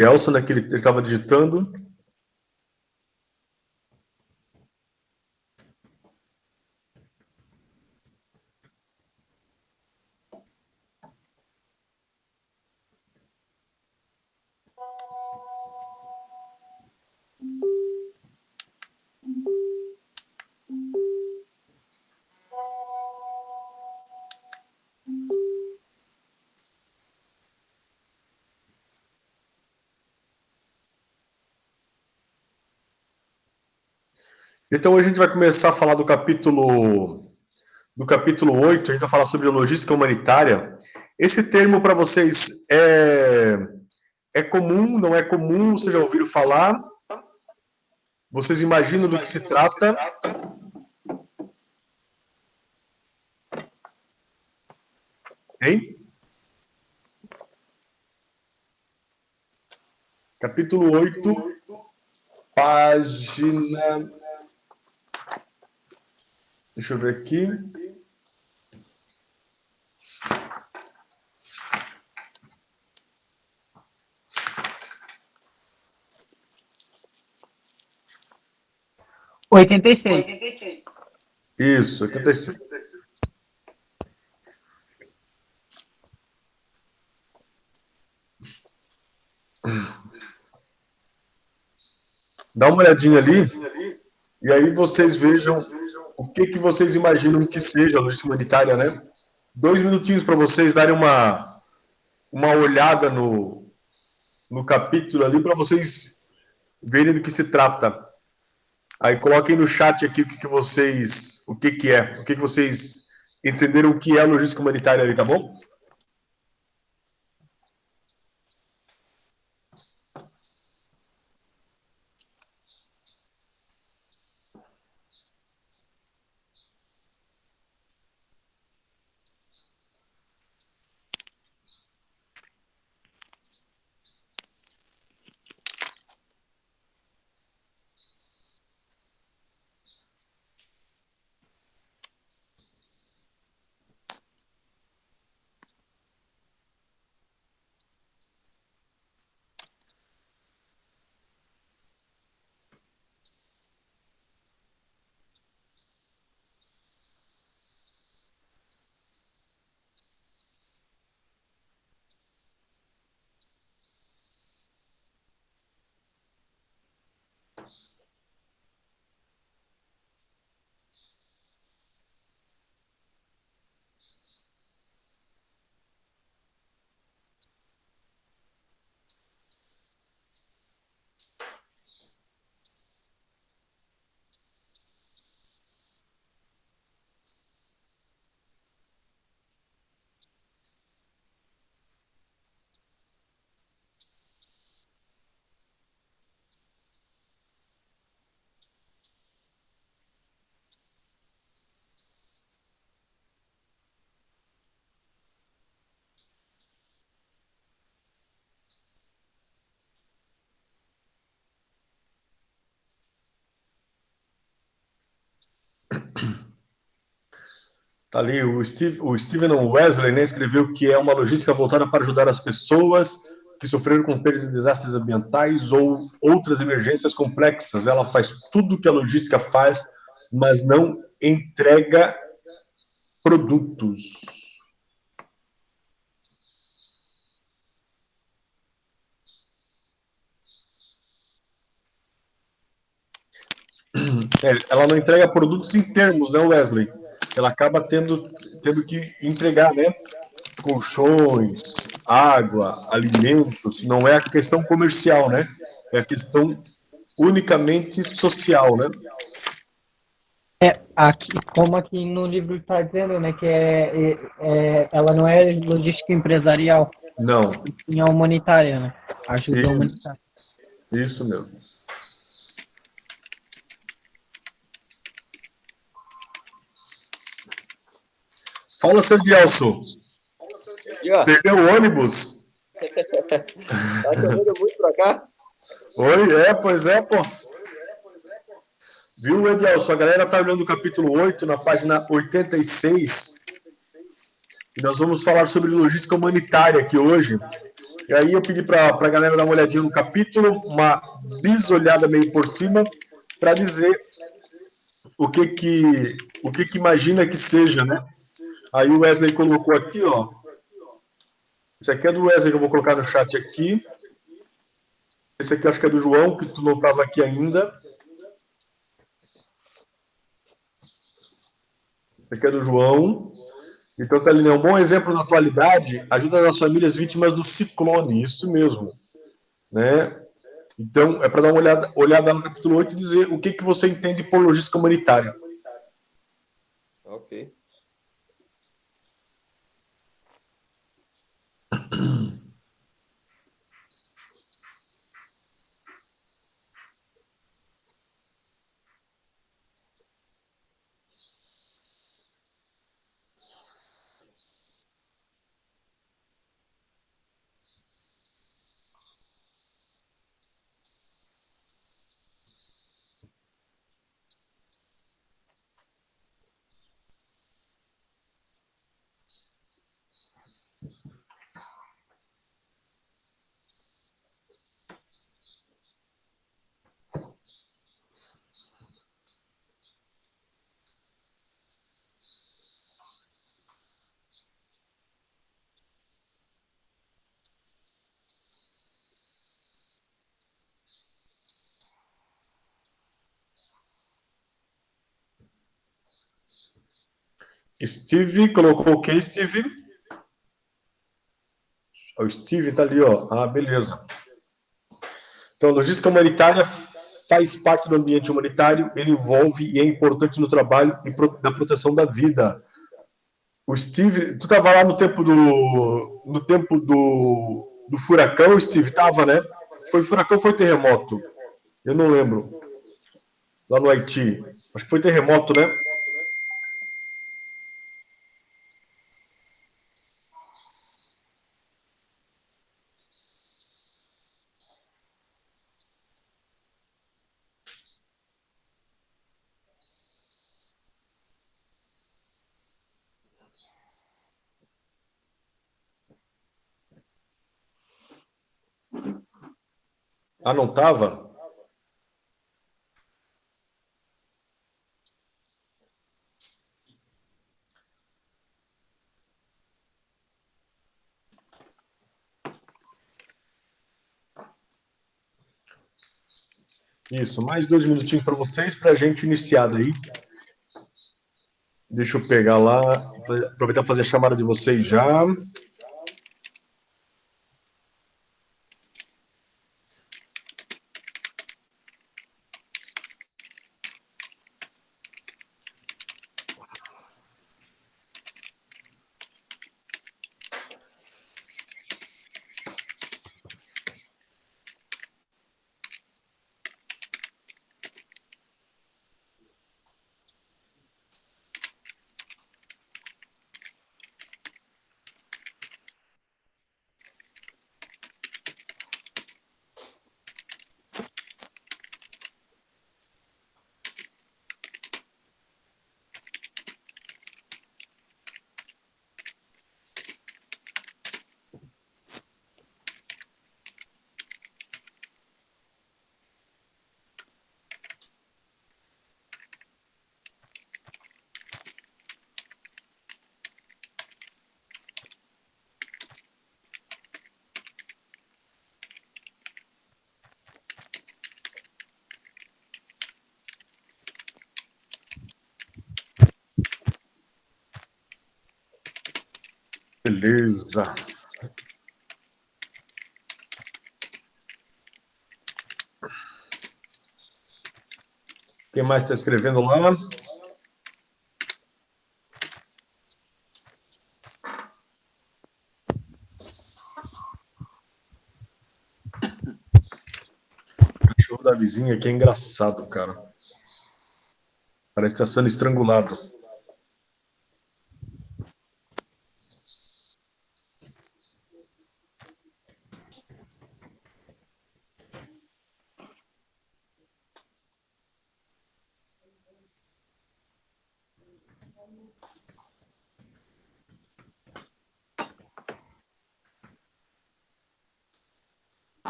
Elson, né, que ele estava digitando. Então, hoje a gente vai começar a falar do capítulo 8, a gente vai falar sobre logística humanitária. Esse termo para vocês é comum, não é comum? Vocês já ouviram falar? Vocês imaginam do que se trata? Hein? Capítulo 8, página... Deixa eu ver aqui. Isso, 86. Dá uma olhadinha ali, e aí vocês vejam o que vocês imaginam que seja a logística humanitária, né? 2 minutinhos para vocês darem uma olhada no capítulo ali, para vocês verem do que se trata. Aí coloquem no chat aqui o que vocês entenderam o que é a logística humanitária ali, tá bom? Tá ali o Stephen Wesley, né, escreveu que é uma logística voltada para ajudar as pessoas que sofreram com perdas e desastres ambientais ou outras emergências complexas. Ela faz tudo o que a logística faz, mas não entrega produtos. Ela não entrega produtos em termos, né, Wesley? Ela acaba tendo que entregar, né? Colchões, água, alimentos. Não é a questão comercial, né? É a questão unicamente social, né? Como aqui no livro está dizendo, né, que ela não é logística empresarial, Não. sim é humanitária, né? Ajuda humanitária. Isso mesmo. Fala, Serdielso. Perdeu o ônibus? Tá chovendo muito pra cá? Oi, pois é, pô. Viu, Edielson? A galera tá olhando o capítulo 8, na página 86. E nós vamos falar sobre logística humanitária aqui hoje. E aí eu pedi para a galera dar uma olhadinha no capítulo, uma bisolhada meio por cima, para dizer o que imagina que seja, né? Aí o Wesley colocou aqui, ó. Esse aqui é do Wesley que eu vou colocar no chat aqui. Esse aqui eu acho que é do João, que tu não estava aqui ainda. Esse aqui é do João. Então, tá ali, né? Um bom exemplo na atualidade ajuda as famílias vítimas do ciclone, isso mesmo, né? Então, é para dar uma olhada no capítulo 8 e dizer o que você entende por logística humanitária. Ok. Steve colocou o que, Steve? O Steve tá ali, ó. Ah, beleza. Então, logística humanitária faz parte do ambiente humanitário, ele envolve e é importante no trabalho e da proteção da vida. O Steve, tu estava lá no tempo do furacão, o Steve tava, né? Foi furacão ou foi terremoto? Eu não lembro. Lá no Haiti. Acho que foi terremoto, né? Ah, não tava? Isso, mais 2 minutinhos para vocês, para a gente iniciar daí. Deixa eu pegar lá, aproveitar para fazer a chamada de vocês já. Beleza. Quem mais está escrevendo lá? O cachorro da vizinha aqui é engraçado, cara. Parece que está sendo estrangulado.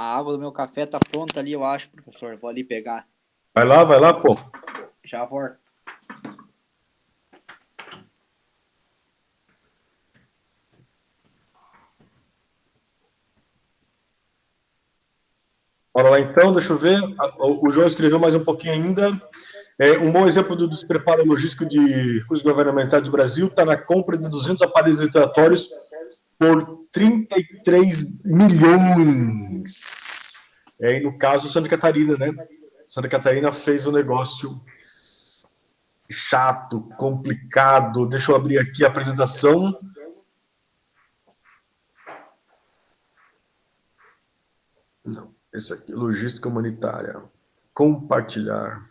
A água do meu café tá pronta ali, eu acho, professor. Vou ali pegar. Vai lá, pô. Já volto. Bora lá então, deixa eu ver. O João escreveu mais um pouquinho ainda. Um bom exemplo do despreparo logístico de recursos governamentais do Brasil está na compra de 200 aparelhos respiratórios por 33 milhões. E no caso, Santa Catarina, né? Santa Catarina fez um negócio chato, complicado. Deixa eu abrir aqui a apresentação. Não, esse aqui, logística humanitária. Compartilhar.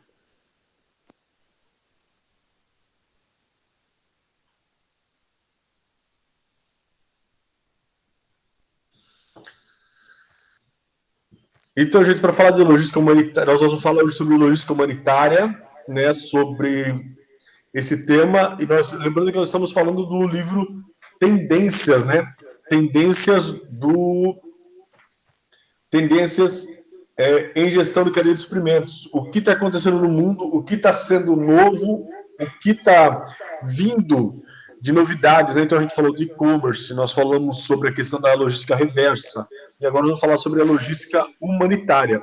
Então, gente, para falar de logística humanitária, nós vamos falar hoje sobre logística humanitária, né, sobre esse tema, e lembrando que nós estamos falando do livro Tendências, né? Tendências em gestão de cadeia de suprimentos. O que está acontecendo no mundo, o que está sendo novo, o que está vindo de novidades, né? Então a gente falou de e-commerce, nós falamos sobre a questão da logística reversa, e agora vamos falar sobre a logística humanitária,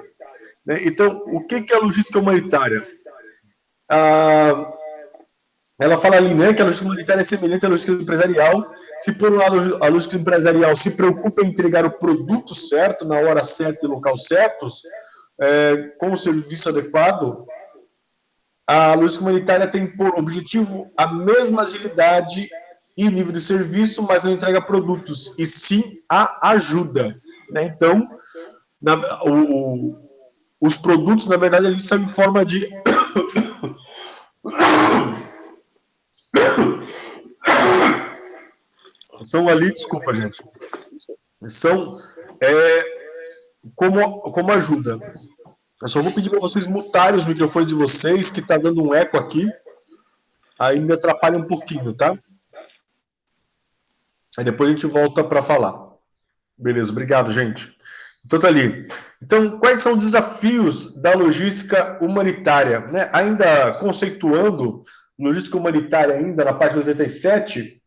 né? Então, o que é a logística humanitária? Ela fala ali, né, que a logística humanitária é semelhante à logística empresarial. Se por um lado a logística empresarial se preocupa em entregar o produto certo, na hora certa e local certos, com o serviço adequado, a logística humanitária tem por objetivo a mesma agilidade e nível de serviço, mas não entrega produtos, e sim a ajuda, né? Então, os produtos, na verdade, eles são em forma de são ali, desculpa, gente, são como ajuda. Eu só vou pedir para vocês mutarem os microfones de vocês, que está dando um eco aqui, aí me atrapalha um pouquinho, tá? Aí depois a gente volta para falar. Beleza, obrigado, gente. Então tá ali. Então, quais são os desafios da logística humanitária? Né? Ainda conceituando logística humanitária ainda na página 87,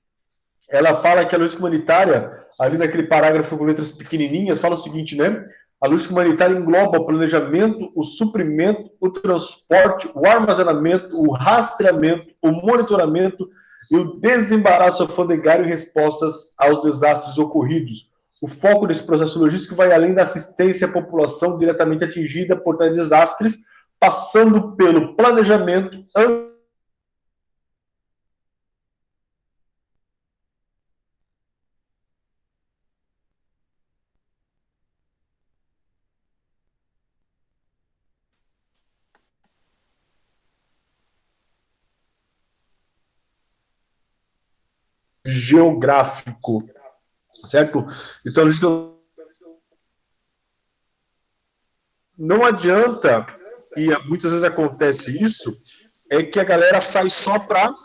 ela fala que a logística humanitária, ali naquele parágrafo com letras pequenininhas, fala o seguinte, né? A logística humanitária engloba o planejamento, o suprimento, o transporte, o armazenamento, o rastreamento, o monitoramento e o desembaraço alfandegário em respostas aos desastres ocorridos. O foco desse processo logístico vai além da assistência à população diretamente atingida por tais desastres, passando pelo planejamento, geográfico, certo? Então, não adianta, e muitas vezes acontece isso, é que a galera sai só para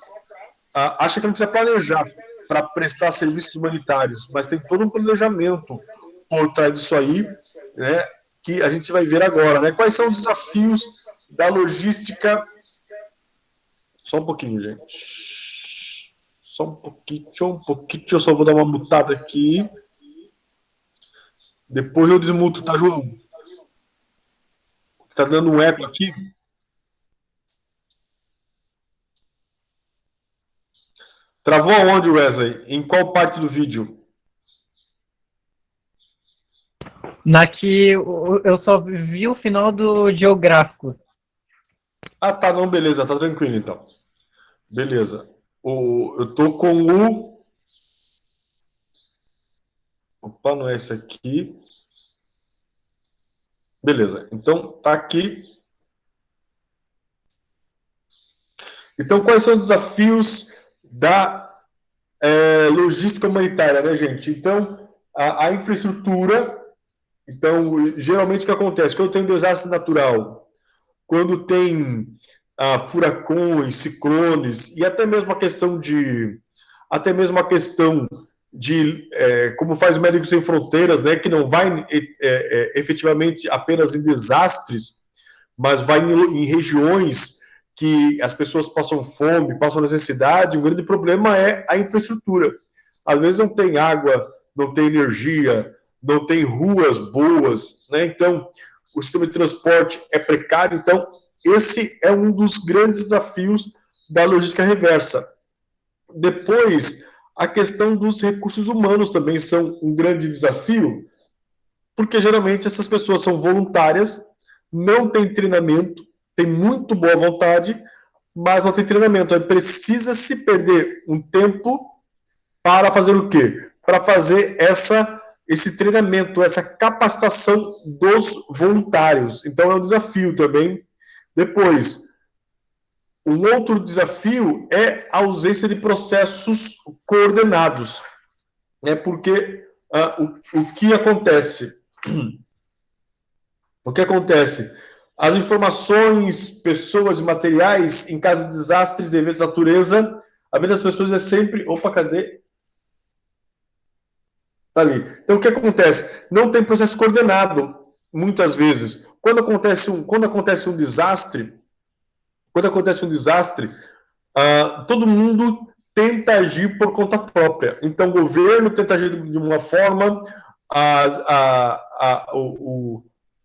acha que não precisa planejar para prestar serviços humanitários, mas tem todo um planejamento por trás disso aí, né, que a gente vai ver agora, né? Quais são os desafios da logística? Só um pouquinho, gente. Só um pouquinho, eu só vou dar uma mutada aqui. Depois eu desmuto, tá, João? Tá dando um eco aqui. Travou aonde, Wesley? Em qual parte do vídeo? Na que eu só vi o final do geográfico. Ah, tá, não, beleza, tá tranquilo então. Beleza. Eu tô com o... Opa, não é esse aqui. Beleza, então tá aqui. Então, quais são os desafios da logística humanitária, né, gente? Então, a infraestrutura. Então, geralmente o que acontece? Quando tem desastre natural, quando tem furacões, ciclones, e até mesmo a questão como faz o Médicos Sem Fronteiras, né, que não vai efetivamente apenas em desastres, mas vai em regiões que as pessoas passam fome, passam necessidade. O grande problema é a infraestrutura. Às vezes não tem água, não tem energia, não tem ruas boas, né? Então, o sistema de transporte é precário. Então, esse é um dos grandes desafios da logística reversa. Depois, a questão dos recursos humanos também são um grande desafio, porque geralmente essas pessoas são voluntárias, não têm treinamento, têm muito boa vontade, mas não tem treinamento. Aí precisa se perder um tempo para fazer o quê? Para fazer esse treinamento, essa capacitação dos voluntários. Então é um desafio também. Depois, um outro desafio é a ausência de processos coordenados, né? Porque o que acontece? O que acontece? As informações, pessoas e materiais em caso de desastres e eventos de natureza, a vida das pessoas é sempre... Opa, cadê? Tá ali. Então, o que acontece? Não tem processo coordenado, muitas vezes. Quando acontece um desastre, todo mundo tenta agir por conta própria. Então, o governo tenta agir de uma forma,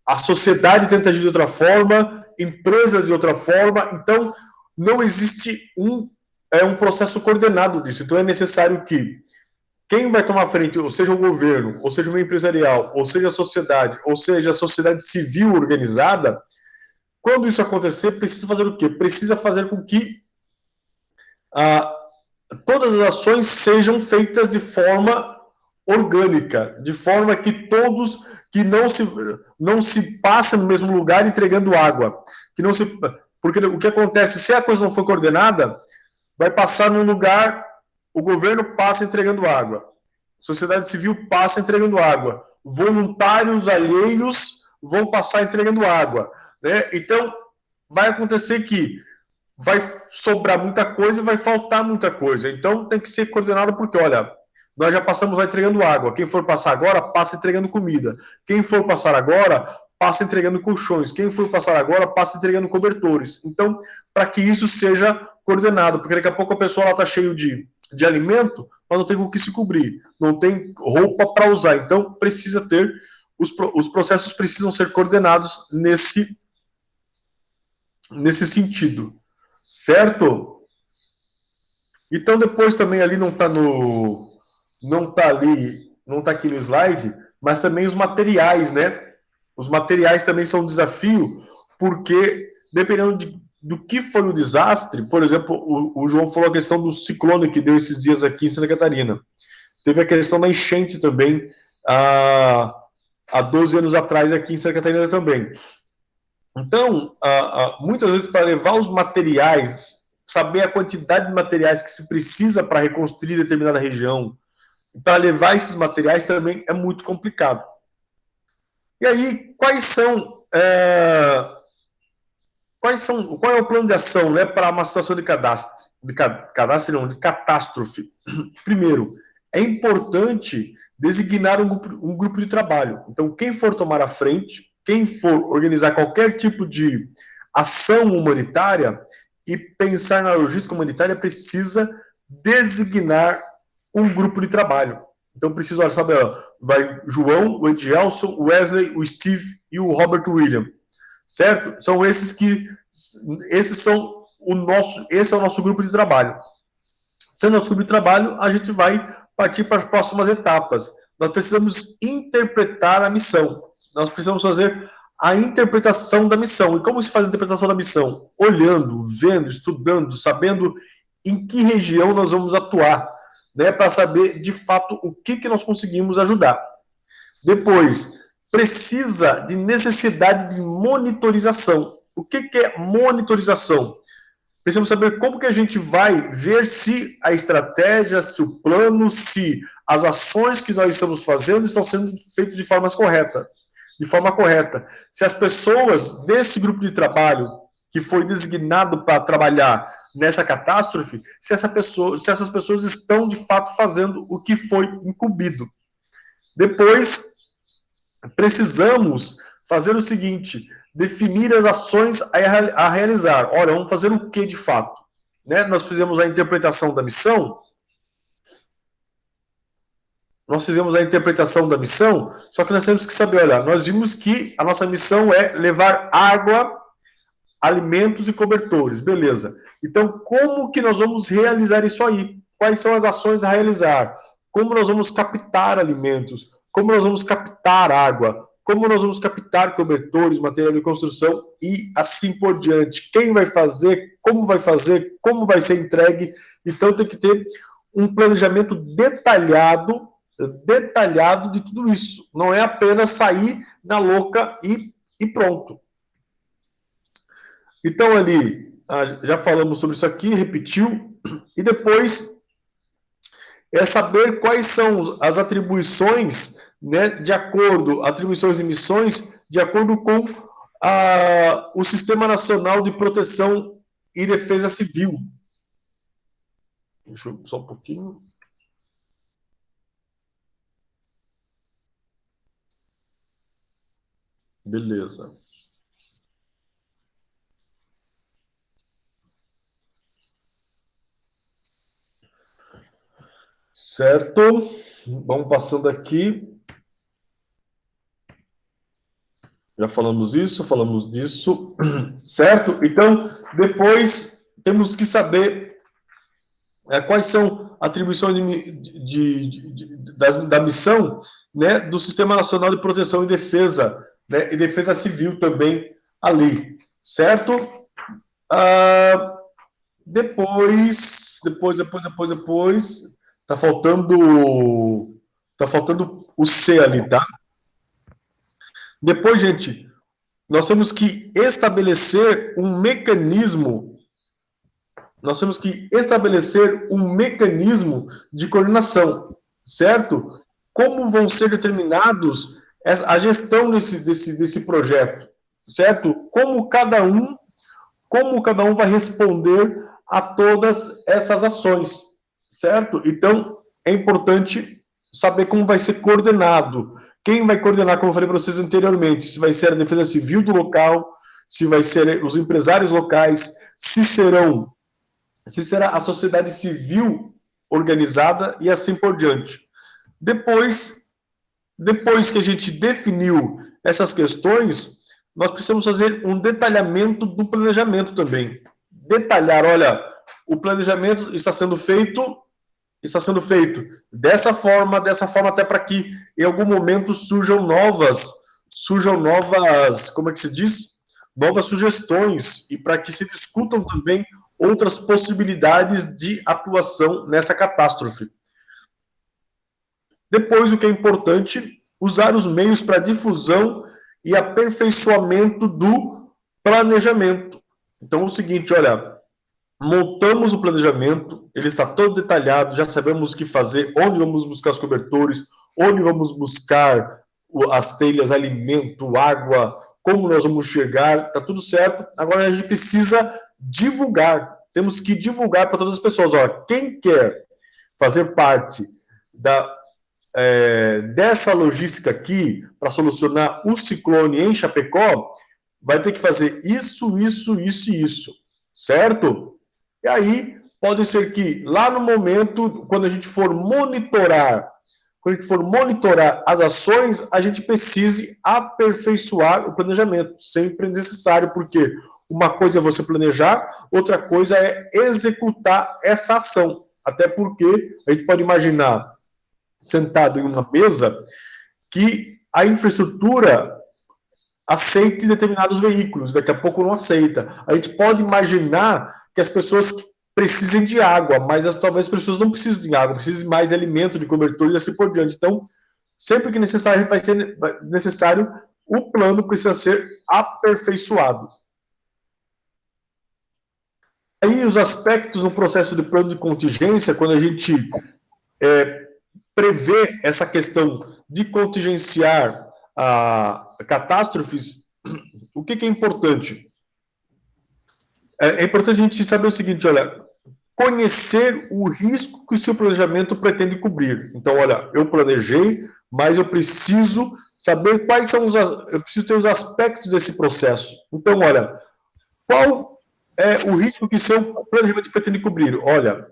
a sociedade tenta agir de outra forma, empresas de outra forma. Então, não existe um processo coordenado disso. Então, é necessário que quem vai tomar frente, ou seja o governo, ou seja o meio empresarial, ou seja a sociedade civil organizada, quando isso acontecer, precisa fazer o quê? Precisa fazer com que todas as ações sejam feitas de forma orgânica, de forma que não se passem no mesmo lugar entregando água. Porque o que acontece, se a coisa não for coordenada, vai passar num lugar, o governo passa entregando água, a sociedade civil passa entregando água, voluntários alheios vão passar entregando água, né? Então, vai acontecer que vai sobrar muita coisa e vai faltar muita coisa. Então, tem que ser coordenado porque, olha, nós já passamos lá entregando água. Quem for passar agora, passa entregando comida. Quem for passar agora, passa entregando colchões. Quem for passar agora, passa entregando cobertores. Então, para que isso seja coordenado, porque daqui a pouco a pessoa está cheia de alimento, mas não tem com o que se cobrir, não tem roupa para usar. Então, precisa ter, os processos precisam ser coordenados nesse sentido. Certo? Então, depois também ali não está aqui no slide, mas também os materiais, né? Os materiais também são um desafio, porque dependendo do que foi o desastre, por exemplo, o João falou a questão do ciclone que deu esses dias aqui em Santa Catarina. Teve a questão da enchente também, há 12 anos atrás aqui em Santa Catarina também. Então, muitas vezes, para levar os materiais, saber a quantidade de materiais que se precisa para reconstruir determinada região, para levar esses materiais também é muito complicado. E aí, qual é o plano de ação, né, para uma situação de catástrofe? Primeiro, é importante designar um grupo de trabalho. Então, quem for tomar a frente, quem for organizar qualquer tipo de ação humanitária e pensar na logística humanitária, precisa designar um grupo de trabalho. Então, precisa, sabe, vai João, o Edgelson, o Wesley, o Steve e o Robert William, certo? São esse é o nosso grupo de trabalho. Sendo nosso grupo de trabalho, a gente vai partir para as próximas etapas. Nós precisamos interpretar a missão. Nós precisamos fazer a interpretação da missão. E como se faz a interpretação da missão? Olhando, vendo, estudando, sabendo em que região nós vamos atuar, né, para saber, de fato, o que nós conseguimos ajudar. Depois, precisa de necessidade de monitorização. O que é monitorização? Precisamos saber como que a gente vai ver se a estratégia, se o plano, se as ações que nós estamos fazendo estão sendo feitas de forma correta. Se as pessoas desse grupo de trabalho que foi designado para trabalhar nessa catástrofe, se essas pessoas estão de fato fazendo o que foi incumbido. Depois, precisamos fazer o seguinte: definir as ações a realizar. Olha, vamos fazer o que de fato? Né? Nós fizemos a interpretação da missão. Só que nós temos que saber, olha, nós vimos que a nossa missão é levar água, alimentos e cobertores, beleza. Então, como que nós vamos realizar isso aí? Quais são as ações a realizar? Como nós vamos captar alimentos? Como nós vamos captar água? Como nós vamos captar cobertores, material de construção e assim por diante? Quem vai fazer? Como vai ser entregue? Então, tem que ter um planejamento detalhado de tudo isso. Não é apenas sair na louca e pronto. Então, ali, já falamos sobre isso aqui, repetiu, e depois é saber quais são as atribuições, né, atribuições e missões, de acordo com o Sistema Nacional de Proteção e Defesa Civil. Deixa eu só um pouquinho. Beleza. Certo? Vamos passando aqui. Já falamos disso, certo? Então, depois temos que saber quais são atribuições da missão, né, do Sistema Nacional de Proteção e Defesa, né, e Defesa Civil também ali, certo? Depois, tá faltando o C ali, tá? Depois, gente, nós temos que estabelecer um mecanismo de coordenação, certo? Como vão ser determinados a gestão desse projeto, certo? Como cada um vai responder a todas essas ações, certo? Então, é importante saber como vai ser coordenado. Quem vai coordenar, como eu falei para vocês anteriormente, se vai ser a Defesa Civil do local, se vai ser os empresários locais, se será a sociedade civil organizada e assim por diante. Depois que a gente definiu essas questões, nós precisamos fazer um detalhamento do planejamento também. Detalhar, olha, o planejamento está sendo feito dessa forma até para que em algum momento surjam novas, como é que se diz? Novas sugestões e para que se discutam também outras possibilidades de atuação nessa catástrofe. Depois, o que é importante, usar os meios para difusão e aperfeiçoamento do planejamento. Então, é o seguinte, olha, montamos o planejamento, ele está todo detalhado, já sabemos o que fazer, onde vamos buscar os cobertores, onde vamos buscar as telhas, alimento, água, como nós vamos chegar, está tudo certo. Agora a gente precisa divulgar, temos que divulgar para todas as pessoas. Olha, quem quer fazer parte dessa logística aqui para solucionar o ciclone em Chapecó, vai ter que fazer isso, certo? E aí, pode ser que lá no momento, quando a gente for monitorar as ações, a gente precise aperfeiçoar o planejamento. Sempre é necessário, porque uma coisa é você planejar, outra coisa é executar essa ação. Até porque a gente pode imaginar, sentado em uma mesa, que a infraestrutura aceite determinados veículos, daqui a pouco não aceita. A gente pode imaginar que as pessoas precisem de água, mas talvez as pessoas não precisem de água, precisem mais de alimento, de cobertor e assim por diante. Então, sempre que necessário, vai ser necessário, o plano precisa ser aperfeiçoado. Aí, os aspectos no processo de plano de contingência, quando a gente prevê essa questão de contingenciar catástrofes, o que é importante? é importante a gente saber o seguinte, olha, conhecer o risco que o seu planejamento pretende cobrir. Então, olha, eu planejei, mas eu preciso saber quais são eu preciso ter os aspectos desse processo. Então, olha, qual é o risco que seu planejamento pretende cobrir? Olha,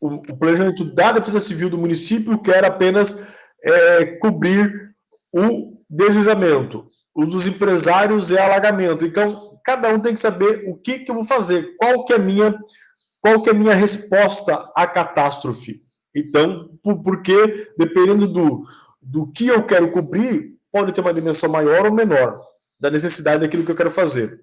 o planejamento da Defesa Civil do município quer apenas cobrir o deslizamento. O dos empresários é alagamento. Então, cada um tem que saber o que eu vou fazer, qual que é a minha resposta à catástrofe. Então, porque dependendo do que eu quero cobrir, pode ter uma dimensão maior ou menor da necessidade daquilo que eu quero fazer.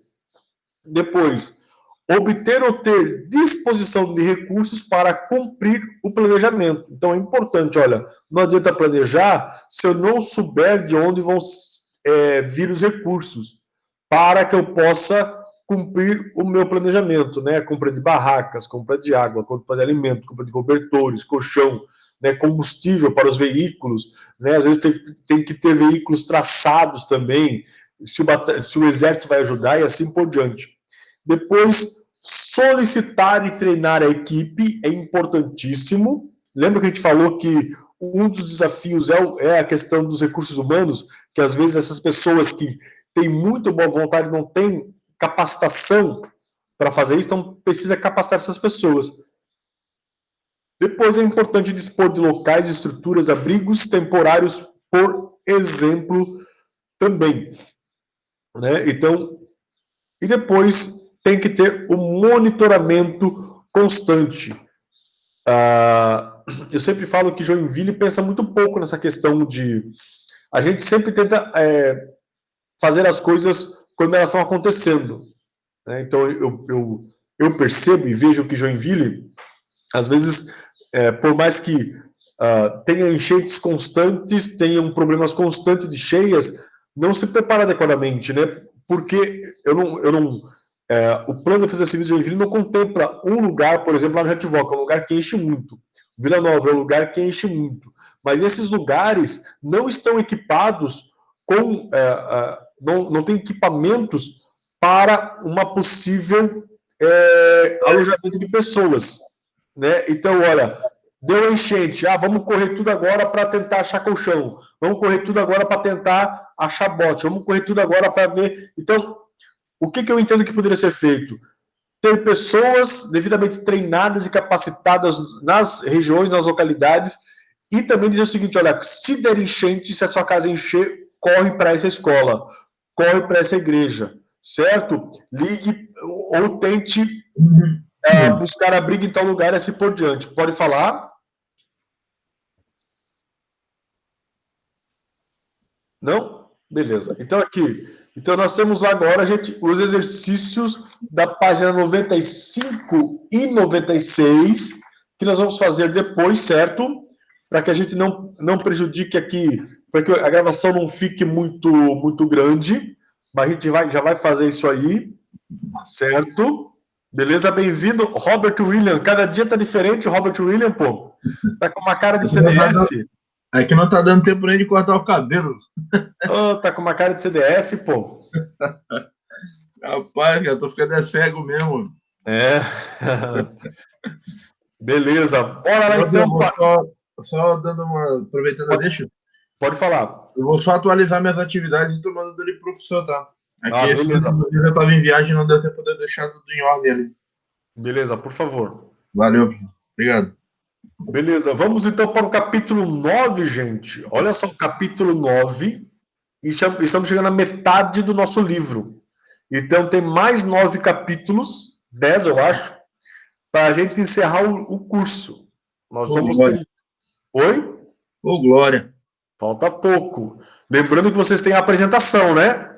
Depois, obter ou ter disposição de recursos para cumprir o planejamento. Então é importante, olha, não adianta planejar se eu não souber de onde vão vir os recursos para que eu possa cumprir o meu planejamento, né? Compra de barracas, compra de água, compra de alimento, compra de cobertores, colchão, né? Combustível para os veículos, né? Às vezes tem que ter veículos traçados também, se o exército vai ajudar e assim por diante. Depois, solicitar e treinar a equipe é importantíssimo. Lembra que a gente falou que um dos desafios é a questão dos recursos humanos, que às vezes essas pessoas que têm muito boa vontade não têm capacitação para fazer isso, então precisa capacitar essas pessoas. Depois é importante dispor de locais, estruturas, abrigos temporários, por exemplo, também. Né? Então, e depois tem que ter o monitoramento constante. Eu sempre falo que Joinville pensa muito pouco nessa questão de... A gente sempre tenta fazer as coisas quando elas estão acontecendo. Né? Então, eu percebo e vejo que Joinville, às vezes, por mais que tenha enchentes constantes, tenham problemas constantes de cheias, não se prepara adequadamente, né? Porque o plano de defesa civil de Joinville não contempla um lugar, por exemplo, lá no Jativoca, é um lugar que enche muito. Vila Nova é um lugar que enche muito. Mas esses lugares não estão equipados com... não tem equipamentos para uma possível alojamento de pessoas. Né? Então, olha, deu enchente, vamos correr tudo agora para tentar achar colchão, vamos correr tudo agora para tentar achar bote, vamos correr tudo agora para ver... Então, o que eu entendo que poderia ser feito? Ter pessoas devidamente treinadas e capacitadas nas regiões, nas localidades, e também dizer o seguinte, olha, se der enchente, se a sua casa encher, corre para essa escola, corre para essa igreja, certo? Ligue ou tente buscar abrigo em tal lugar e assim por diante. Pode falar? Não? Beleza. Então, aqui. Então, nós temos lá agora, gente, os exercícios da página 95 e 96, que nós vamos fazer depois, certo? Para que a gente não prejudique aqui, para que a gravação não fique muito grande. Mas a gente já vai fazer isso aí, certo? Beleza? Bem-vindo, Robert William. Cada dia tá diferente, Robert William, pô. Tá com uma cara de CDF. É que não tá dando tempo nem de cortar o cabelo. Tá com uma cara de CDF, pô. Rapaz, eu tô ficando cego mesmo. Beleza. Bora lá, então. Eu vou só dando uma... Aproveitando a deixa. Pode falar. Eu vou só atualizar minhas atividades e tô mandando ele pro professor, tá? Aqui esse beleza. dia eu tava em viagem, não deu tempo de eu deixar tudo em ordem ali. Beleza, por favor. Valeu, obrigado. Beleza, vamos então para o capítulo 9, gente. Olha só, o capítulo 9, e estamos chegando à metade do nosso livro. Então tem mais 9 capítulos, 10 eu acho, para a gente encerrar o curso. Nós vamos ter... Oi? Ô, glória. Falta pouco. Lembrando que vocês têm a apresentação, né?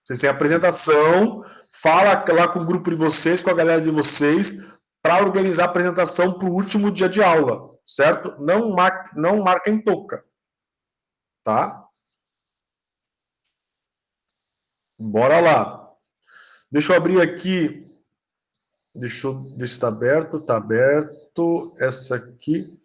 Vocês têm a apresentação, fala lá com o grupo de vocês, com a galera de vocês, para organizar a apresentação para o último dia de aula, certo? Não marca em touca, tá? Bora lá. Deixa eu abrir aqui. Deixa eu ver se está aberto. Está aberto. Essa aqui.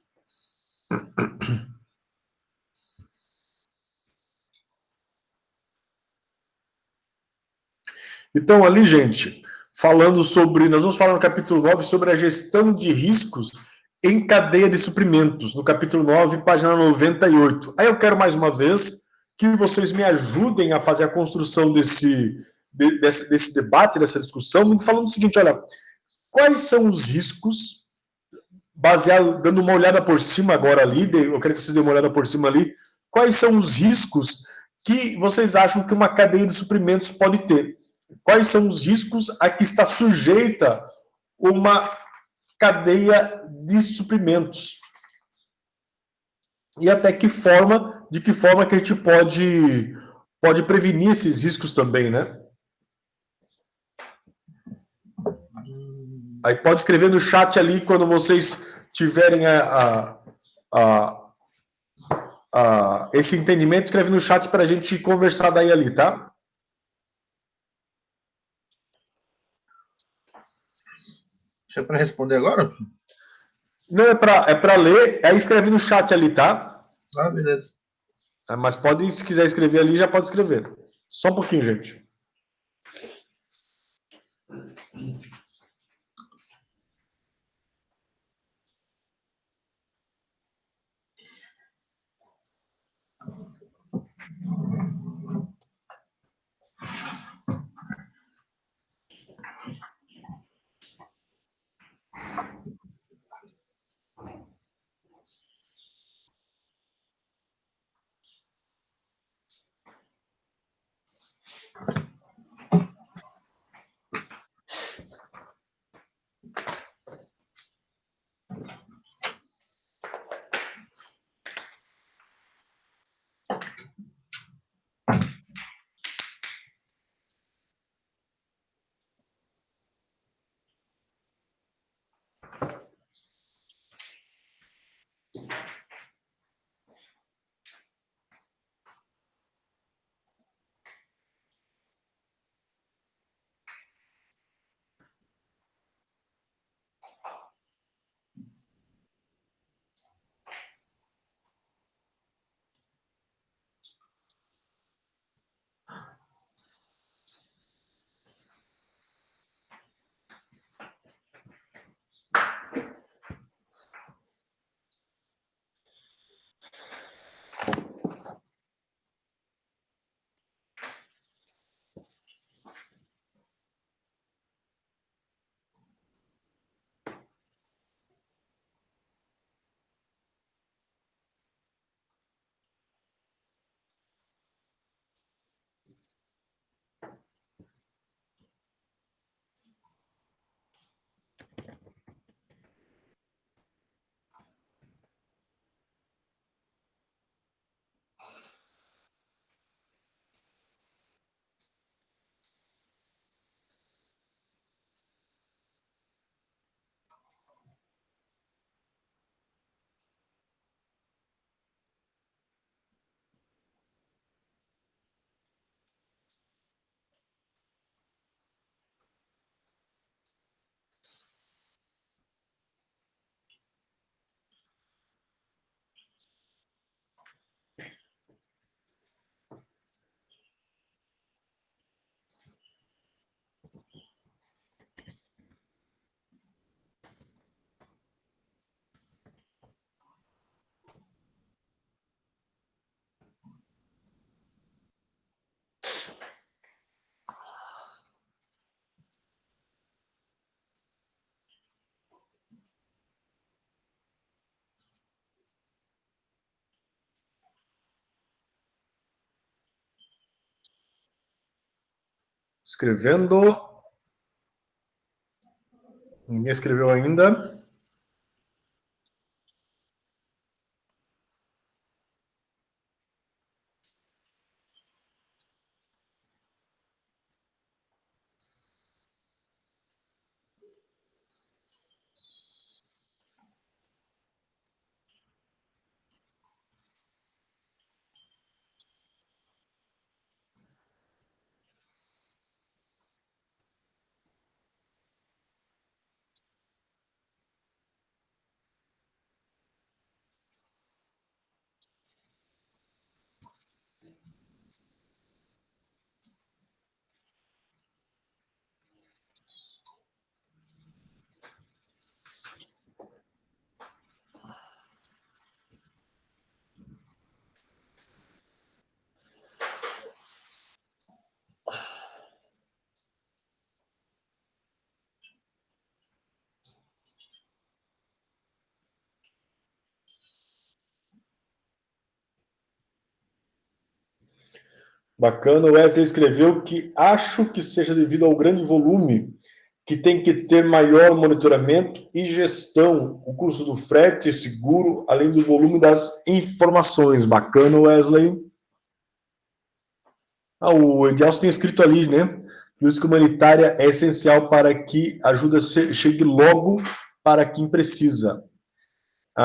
Então, ali, gente, falando sobre. Nós vamos falar no capítulo 9 sobre a gestão de riscos em cadeia de suprimentos, no capítulo 9, página 98. Aí eu quero mais uma vez que vocês me ajudem a fazer a construção desse debate, dessa discussão, falando o seguinte: olha, quais são os riscos, baseado, dando uma olhada por cima agora ali, eu quero que vocês deem uma olhada por cima ali, quais são os riscos que vocês acham que uma cadeia de suprimentos pode ter? Quais são os riscos a que está sujeita uma cadeia de suprimentos? E até de que forma que a gente pode prevenir esses riscos também, né? Aí pode escrever no chat ali quando vocês tiverem esse entendimento, escreve no chat para a gente conversar daí ali, tá? Isso é para responder agora? Não, é para ler, aí escreve no chat ali, tá? Ah, beleza. Mas pode, se quiser escrever ali, já pode escrever. Só um pouquinho, gente. Escrevendo. Ninguém escreveu ainda. Bacana. O Wesley escreveu que acho que seja devido ao grande volume que tem que ter maior monitoramento e gestão, o custo do frete, seguro, além do volume das informações. Bacana, Wesley. O Edielson tem escrito ali, né? Logística humanitária é essencial para que a ajuda chegue logo para quem precisa.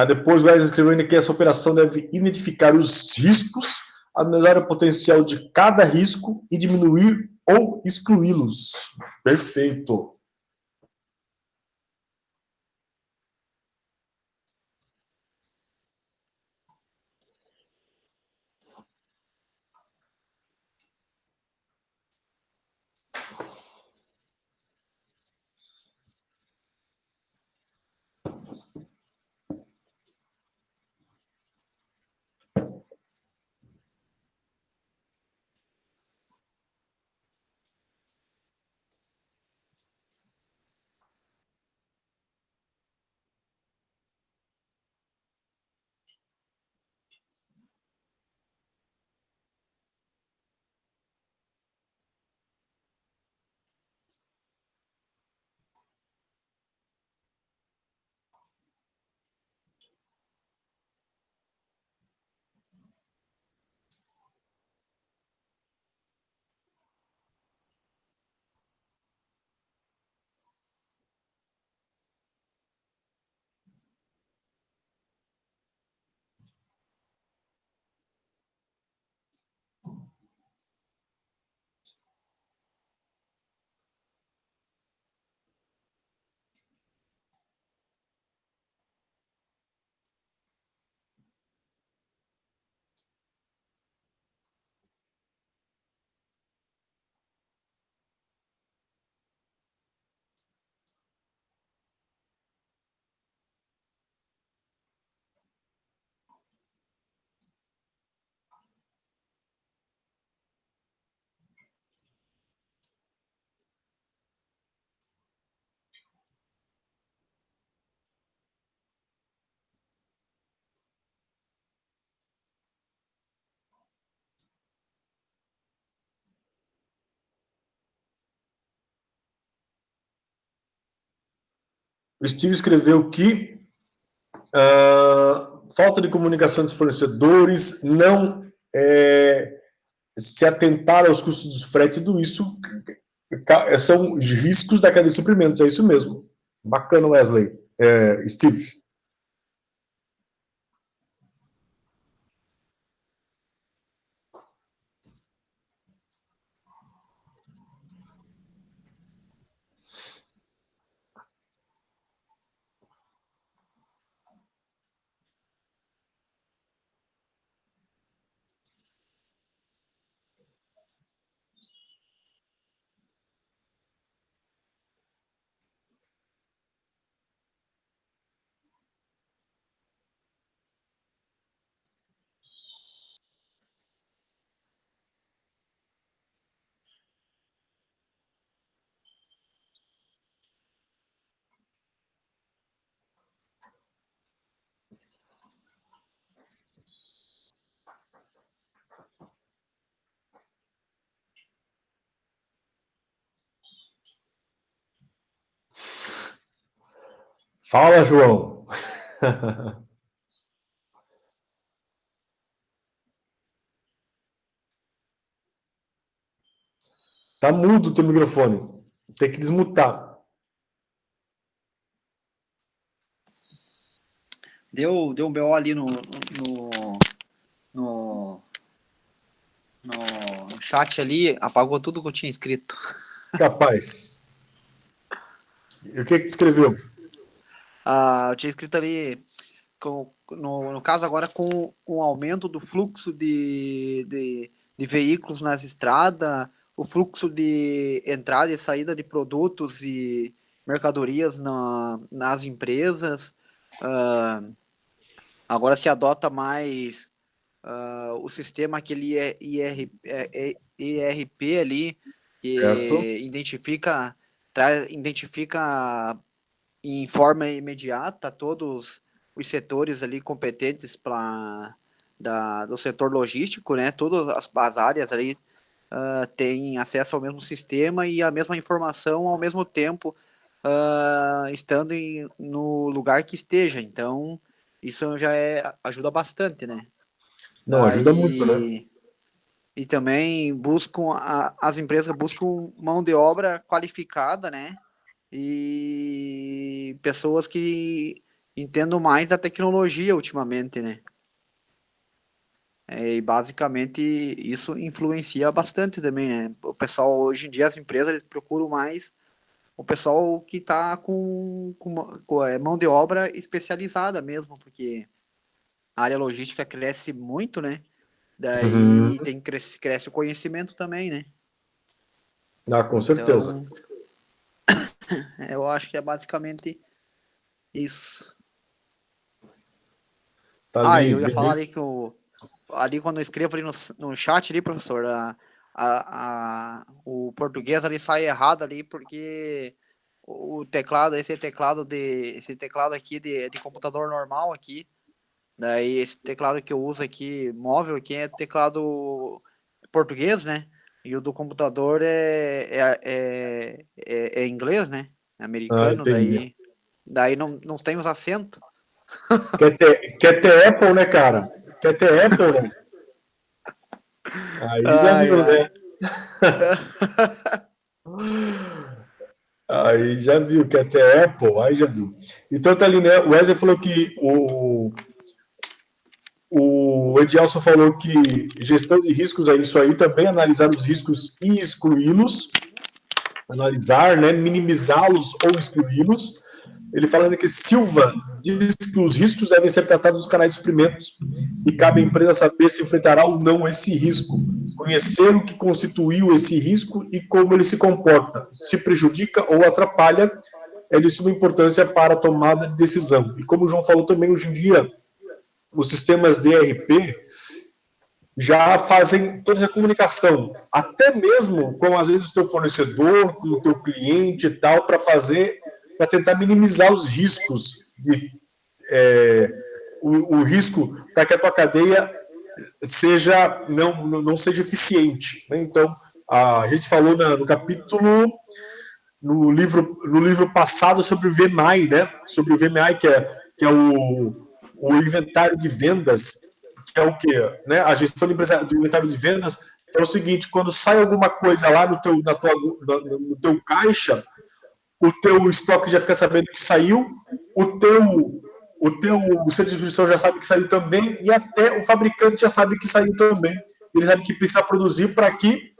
Depois, o Wesley escreveu ainda que essa operação deve identificar os riscos, analisar o potencial de cada risco e diminuir ou excluí-los. Perfeito. O Steve escreveu que falta de comunicação dos fornecedores, não se atentar aos custos do frete, tudo isso são riscos da cadeia de suprimentos, é isso mesmo. Bacana, Wesley. Steve. Fala, João. Tá mudo o teu microfone. Tem que desmutar. Deu um BO ali no, no chat ali, apagou tudo que eu tinha escrito. Capaz. E o que escreveu? Eu tinha escrito ali, no caso agora, com o aumento do fluxo de veículos nas estradas, o fluxo de entrada e saída de produtos e mercadorias nas empresas, agora se adota mais o sistema, aquele ERP ali, Certo. que identifica em forma imediata todos os setores ali competentes do setor logístico, né? Todas as áreas ali tem acesso ao mesmo sistema e a mesma informação ao mesmo tempo, estando no lugar que esteja. Então, isso já ajuda bastante, né? Não, ajuda muito, né? E também as empresas buscam mão de obra qualificada, né? E pessoas que entendam mais da tecnologia ultimamente, né? E basicamente isso influencia bastante também, né? O pessoal, hoje em dia, as empresas eles procuram mais o pessoal que está com mão de obra especializada mesmo, porque a área logística cresce muito, né? Daí cresce o conhecimento também, né? Com certeza. Então, eu acho que é basicamente isso. Tá ali, eu ia falar ali que ali quando eu escrevo ali no chat ali, professor, o português ali sai errado ali, porque o teclado, esse teclado aqui de computador normal aqui, daí esse teclado que eu uso aqui, móvel aqui, é teclado português, né? E o do computador é inglês, né? É americano, entendi. daí não tem os acentos. Quer ter Apple, né, cara? Quer ter Apple, né? Aí já viu, né? Aí já viu, quer ter Apple, aí já viu. Então tá ali, né? O Wesley falou que o Edielson falou que gestão de riscos é isso aí também, analisar os riscos e excluí-los. Analisar, né? Minimizá-los ou excluí-los. Ele falando que Silva diz que os riscos devem ser tratados nos canais de suprimentos e cabe à empresa saber se enfrentará ou não esse risco, conhecer o que constituiu esse risco e como ele se comporta, se prejudica ou atrapalha, é de suma importância para a tomada de decisão. E como o João falou também, hoje em dia, os sistemas DRP já fazem toda a comunicação, até mesmo com, às vezes, o teu fornecedor, com o teu cliente e tal, para tentar minimizar os riscos, o risco para que a tua cadeia não seja eficiente. Né? Então, a gente falou no capítulo, no livro passado sobre o VMI, né? Sobre o VMI, que é o inventário de vendas, que é o quê? Né? A gestão do inventário de vendas é o seguinte: quando sai alguma coisa lá no teu caixa, o teu estoque já fica sabendo que saiu, o teu centro de distribuição já sabe que saiu também, e até o fabricante já sabe que saiu também. Ele sabe que precisa produzir para que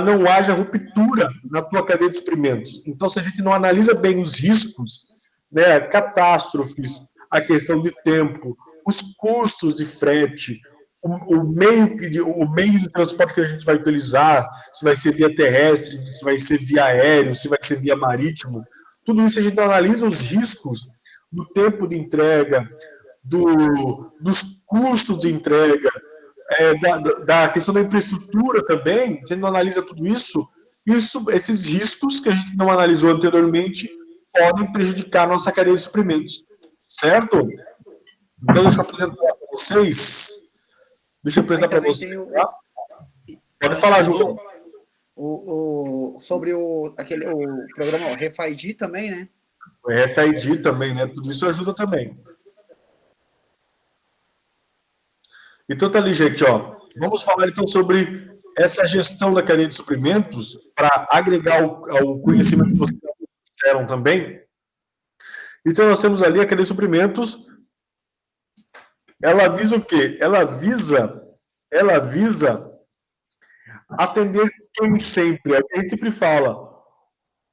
não haja ruptura na tua cadeia de suprimentos. Então, se a gente não analisa bem os riscos, né, catástrofes, a questão de tempo, os custos de frete, o meio de transporte que a gente vai utilizar, se vai ser via terrestre, se vai ser via aéreo, se vai ser via marítimo, tudo isso a gente analisa os riscos do tempo de entrega, dos custos de entrega, da questão da infraestrutura também. Se a gente não analisa tudo isso, esses riscos que a gente não analisou anteriormente podem prejudicar a nossa cadeia de suprimentos, certo? Então, deixa eu apresentar para vocês. Pode falar, João. Sobre o programa RFID também, né? O RFID também, né? Tudo isso ajuda também. Então tá ali, gente, ó. Vamos falar então sobre essa gestão da cadeia de suprimentos para agregar ao conhecimento que vocês fizeram também. Então nós temos ali a cadeia de suprimentos. Ela visa o quê? Ela visa atender quem sempre. A gente sempre fala.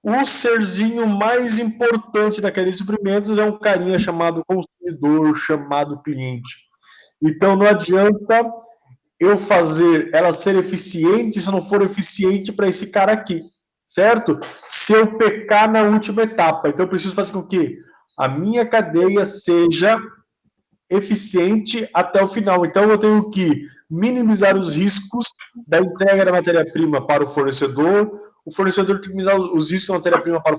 O serzinho mais importante da cadeia de suprimentos é um carinha chamado consumidor, chamado cliente. Então não adianta eu fazer ela ser eficiente se não for eficiente para esse cara aqui, certo? Se eu pecar na última etapa, então eu preciso fazer com que a minha cadeia seja eficiente até o final. Então eu tenho que minimizar os riscos da entrega da matéria-prima para o fornecedor tem que minimizar os riscos da matéria-prima para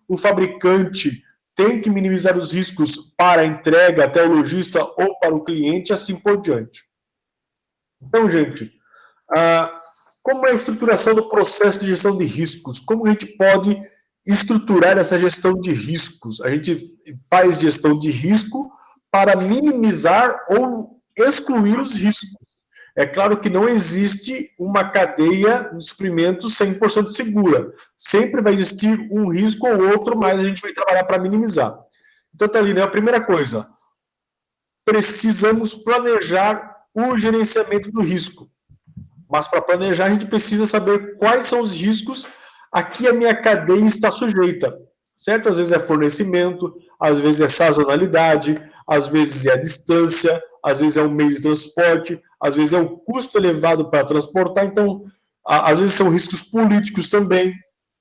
o fabricante tem que minimizar os riscos para a entrega até o lojista ou para o cliente, assim por diante. Então, gente, Como é a estruturação do processo de gestão de riscos? Como a gente pode estruturar essa gestão de riscos? A gente faz gestão de risco para minimizar ou excluir os riscos. É claro que não existe uma cadeia de suprimentos 100% segura. Sempre vai existir um risco ou outro, mas a gente vai trabalhar para minimizar. Então, Thalina, a primeira coisa, precisamos planejar o gerenciamento do risco. Mas para planejar, a gente precisa saber quais são os riscos a que a minha cadeia está sujeita. Certo? Às vezes é fornecimento, às vezes é sazonalidade, às vezes é a distância, às vezes é o meio de transporte, às vezes é o custo elevado para transportar. Então, às vezes são riscos políticos também.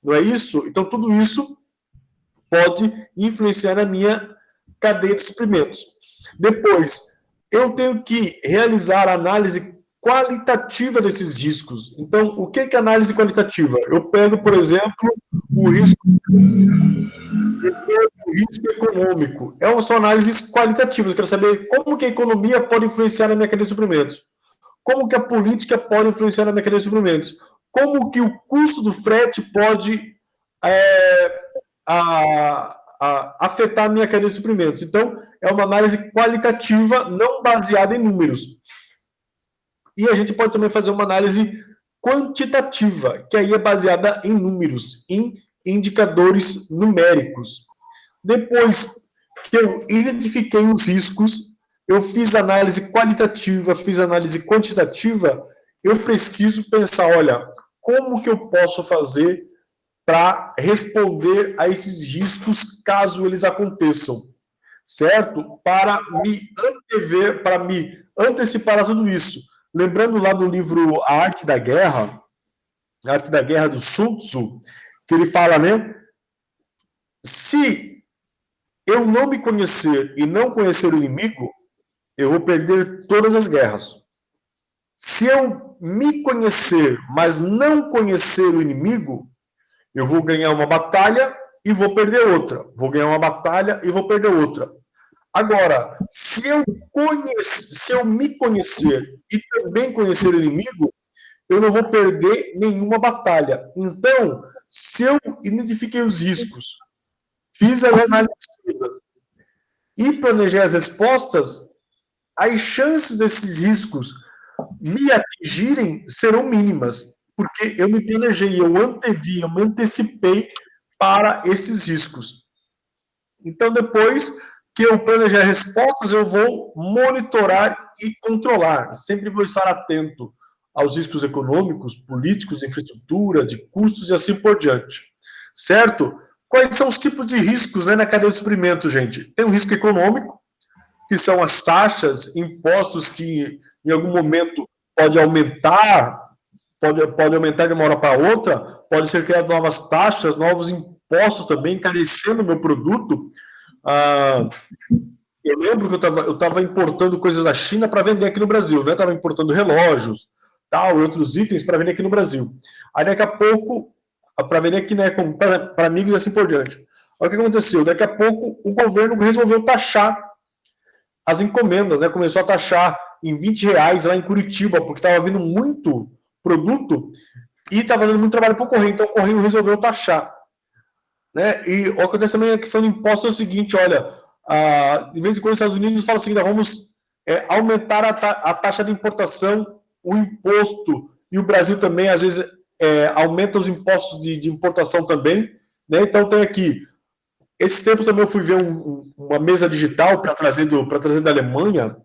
Não é isso? Então, tudo isso pode influenciar na minha cadeia de suprimentos. Depois, eu tenho que realizar a análise qualitativa desses riscos. Então, o que é análise qualitativa? Eu pego, por exemplo, o risco econômico. São análises qualitativas. Eu quero saber como que a economia pode influenciar na minha cadeia de suprimentos. Como que a política pode influenciar na minha cadeia de suprimentos. Como que o custo do frete pode afetar a minha cadeia de suprimentos. Então, é uma análise qualitativa, não baseada em números. E a gente pode também fazer uma análise quantitativa, que aí é baseada em números, em indicadores numéricos. Depois que eu identifiquei os riscos, eu fiz análise qualitativa, fiz análise quantitativa, eu preciso pensar, olha, como que eu posso fazer para responder a esses riscos caso eles aconteçam, certo? Para me antever, para me antecipar a tudo isso. Lembrando lá do livro A Arte da Guerra do Sun Tzu, que ele fala, né? Se eu não me conhecer e não conhecer o inimigo, eu vou perder todas as guerras. Se eu me conhecer, mas não conhecer o inimigo, eu vou ganhar uma batalha e vou perder outra. Vou ganhar uma batalha e vou perder outra. Agora, se eu me conhecer e também conhecer o inimigo, eu não vou perder nenhuma batalha. Então, se eu identifiquei os riscos, fiz as análises e planejei as respostas, as chances desses riscos me atingirem serão mínimas, porque eu me planejei, eu antevi, eu me antecipei para esses riscos. Então, depois que eu planejar respostas, eu vou monitorar e controlar. Sempre vou estar atento aos riscos econômicos, políticos, de infraestrutura, de custos e assim por diante. Certo? Quais são os tipos de riscos, né, na cadeia de suprimento, gente? Tem o risco econômico, que são as taxas, impostos que em algum momento pode aumentar de uma hora para outra, pode ser criado novas taxas, novos impostos também, encarecendo o meu produto. Eu lembro que eu estava importando coisas da China para vender aqui no Brasil, né? Estava importando relógios, tal, e outros itens para vender aqui no Brasil. Aí daqui a pouco, para vender aqui, né, para amigos e assim por diante. Olha o que aconteceu. Daqui a pouco o governo resolveu taxar as encomendas, né? Começou a taxar em R$20 lá em Curitiba, porque estava vindo muito produto e estava dando muito trabalho para o correio. Então o correio resolveu taxar. Né? E o que acontece também é a questão de imposto é o seguinte, olha, de vez em quando os Estados Unidos falam assim, vamos aumentar a taxa de importação, o imposto, e o Brasil também, às vezes, aumenta os impostos de importação também. Né? Então tem aqui, esses tempos também eu fui ver uma mesa digital para trazer da Alemanha,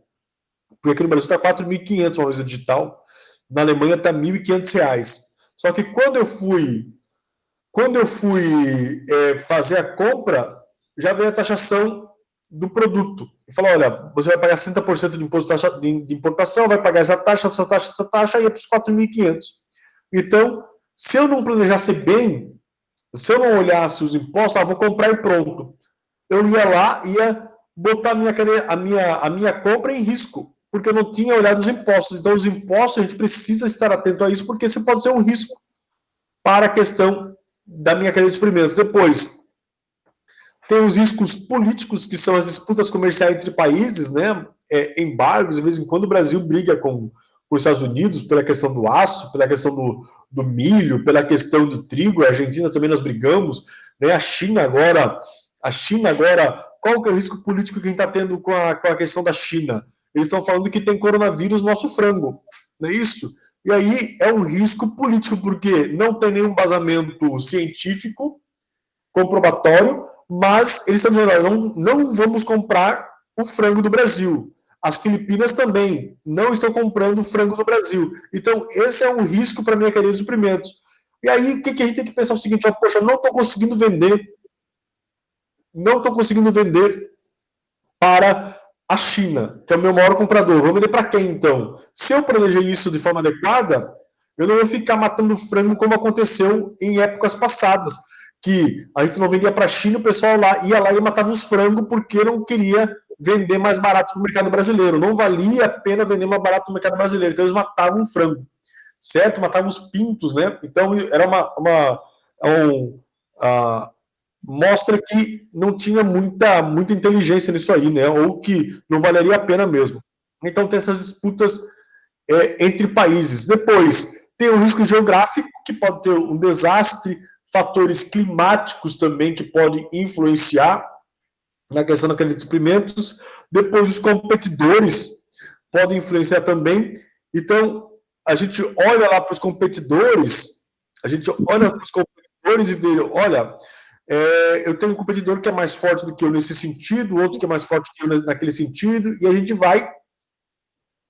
porque aqui no Brasil está R$4.500 uma mesa digital, na Alemanha está R$1.500. Só que quando eu fui fazer a compra, já veio a taxação do produto. E falou, olha, você vai pagar 60% de imposto de importação, vai pagar essa taxa, e é para os 4.500. Então, se eu não planejasse bem, se eu não olhasse os impostos, vou comprar e pronto. Eu ia lá, ia botar a minha compra em risco, porque eu não tinha olhado os impostos. Então, os impostos, a gente precisa estar atento a isso, porque isso pode ser um risco para a questão da minha cadeia de suprimentos. Depois, tem os riscos políticos, que são as disputas comerciais entre países, né? Embargos, de vez em quando o Brasil briga com com os Estados Unidos, pela questão do aço, pela questão do milho, pela questão do trigo, a Argentina também nós brigamos, né? A China agora, qual que é o risco político que a gente está tendo com a questão da China? Eles estão falando que tem coronavírus no nosso frango, não é isso? E aí é um risco político, porque não tem nenhum embasamento científico comprobatório, mas eles estão dizendo, não vamos comprar o frango do Brasil. As Filipinas também não estão comprando o frango do Brasil. Então, esse é um risco para a minha cadeia de suprimentos. E aí, o que a gente tem que pensar é o seguinte, poxa, não estou conseguindo vender para a China, que é o meu maior comprador. Vou vender para quem, então? Se eu planejei isso de forma adequada, eu não vou ficar matando frango como aconteceu em épocas passadas, que a gente não vendia para a China, o pessoal ia lá e matava os frangos porque não queria vender mais barato para o mercado brasileiro. Não valia a pena vender mais barato no mercado brasileiro. Então, eles matavam o frango, certo? Matavam os pintos, né? Então, era mostra que não tinha muita inteligência nisso aí, né? Ou que não valeria a pena mesmo. Então, tem essas disputas entre países. Depois, tem o risco geográfico, que pode ter um desastre, fatores climáticos também que podem influenciar na questão da cadeia de suprimentos. Depois, os competidores podem influenciar também. Então, a gente olha lá para os competidores, e vê, olha, eu tenho um competidor que é mais forte do que eu nesse sentido, outro que é mais forte que eu naquele sentido, e a gente vai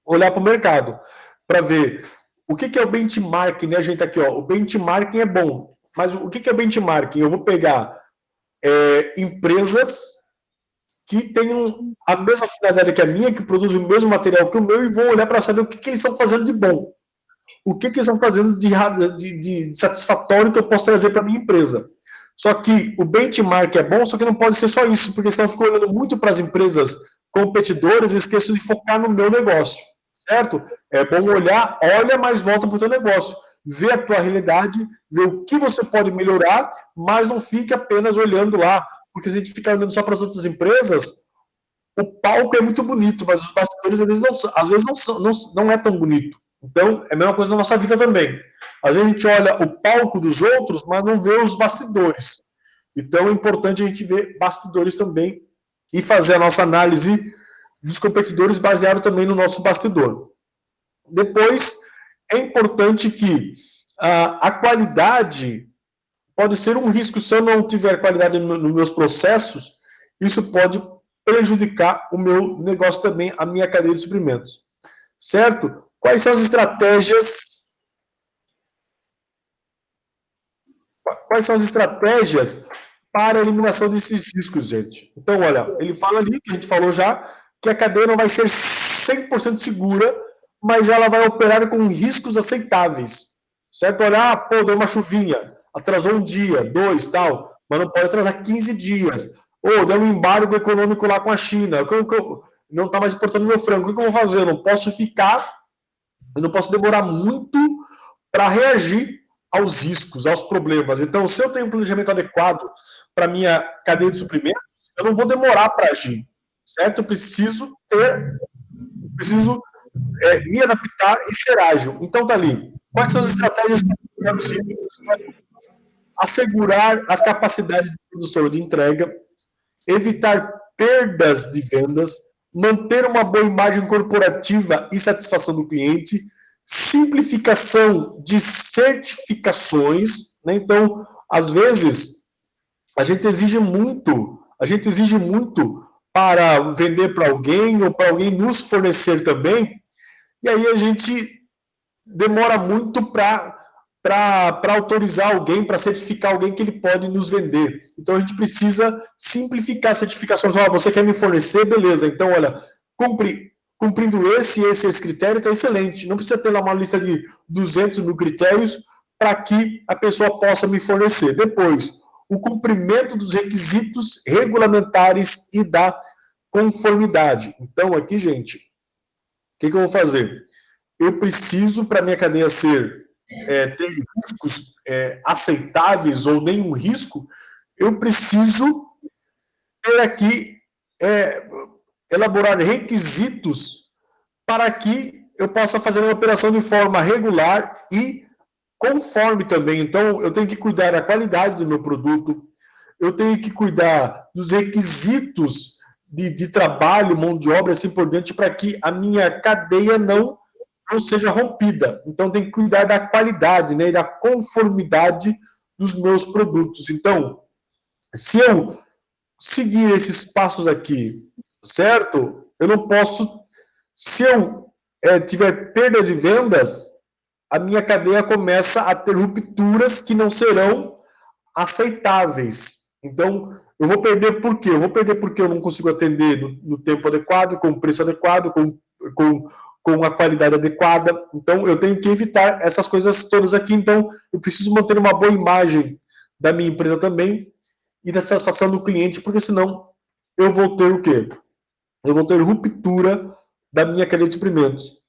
olhar para o mercado para ver o que é o benchmarking, né, gente? Aqui, o benchmarking é bom, mas o que é benchmarking? Eu vou pegar empresas que tenham a mesma finalidade que a minha, que produzem o mesmo material que o meu, e vou olhar para saber o que eles estão fazendo de bom. O que eles estão fazendo de satisfatório que eu posso trazer para a minha empresa. Só que o benchmark é bom, só que não pode ser só isso, porque senão eu fico olhando muito para as empresas competidoras e esqueço de focar no meu negócio, certo? É bom olhar, olha, mas volta para o teu negócio. Vê a tua realidade, vê o que você pode melhorar, mas não fique apenas olhando lá, porque se a gente ficar olhando só para as outras empresas, o palco é muito bonito, mas os bastidores às vezes não é tão bonito. Então, é a mesma coisa na nossa vida também. Às vezes a gente olha o palco dos outros, mas não vê os bastidores. Então, é importante a gente ver bastidores também e fazer a nossa análise dos competidores baseado também no nosso bastidor. Depois, é importante que a qualidade pode ser um risco. Se eu não tiver qualidade nos meus processos, isso pode prejudicar o meu negócio também, a minha cadeia de suprimentos. Certo? Quais são as estratégias? Quais são as estratégias para a eliminação desses riscos, gente? Então, olha, ele fala ali, que a gente falou já, que a cadeia não vai ser 100% segura, mas ela vai operar com riscos aceitáveis. Certo? Olha, pô, deu uma chuvinha, atrasou um dia, 2, tal, mas não pode atrasar 15 dias. Ou deu um embargo econômico lá com a China, não está mais importando meu frango, o que eu vou fazer? Eu não posso demorar muito para reagir aos riscos, aos problemas. Então, se eu tenho um planejamento adequado para minha cadeia de suprimentos, eu não vou demorar para agir, certo? Eu preciso me adaptar e ser ágil. Então, tá ali. Quais são as estratégias para assegurar as capacidades de produção e de entrega, evitar perdas de vendas, manter uma boa imagem corporativa e satisfação do cliente, simplificação de certificações, né? Então, às vezes, a gente exige muito para vender para alguém ou para alguém nos fornecer também, e aí a gente demora muito para autorizar alguém, para certificar alguém que ele pode nos vender. Então, a gente precisa simplificar certificações. Você quer me fornecer? Beleza. Então, olha, cumprindo esse critério, está excelente. Não precisa ter lá uma lista de 200 mil critérios para que a pessoa possa me fornecer. Depois, o cumprimento dos requisitos regulamentares e da conformidade. Então, aqui, gente, o que eu vou fazer? Eu preciso, para minha cadeia ter riscos aceitáveis ou nenhum risco, eu preciso ter aqui elaborar requisitos para que eu possa fazer uma operação de forma regular e conforme também. Então, eu tenho que cuidar da qualidade do meu produto, eu tenho que cuidar dos requisitos de trabalho, mão de obra, assim por diante, para que a minha cadeia não seja rompida. Então, tem que cuidar da qualidade, né, e da conformidade dos meus produtos. Então, se eu seguir esses passos aqui, certo? Eu não posso... Se eu tiver perdas e vendas, a minha cadeia começa a ter rupturas que não serão aceitáveis. Então, eu vou perder por quê? Eu vou perder porque eu não consigo atender no tempo adequado, com o preço adequado, com a qualidade adequada. Então, eu tenho que evitar essas coisas todas aqui. Então, eu preciso manter uma boa imagem da minha empresa também e da satisfação do cliente, porque senão eu vou ter o quê? Eu vou ter ruptura da minha cadeia de suprimentos.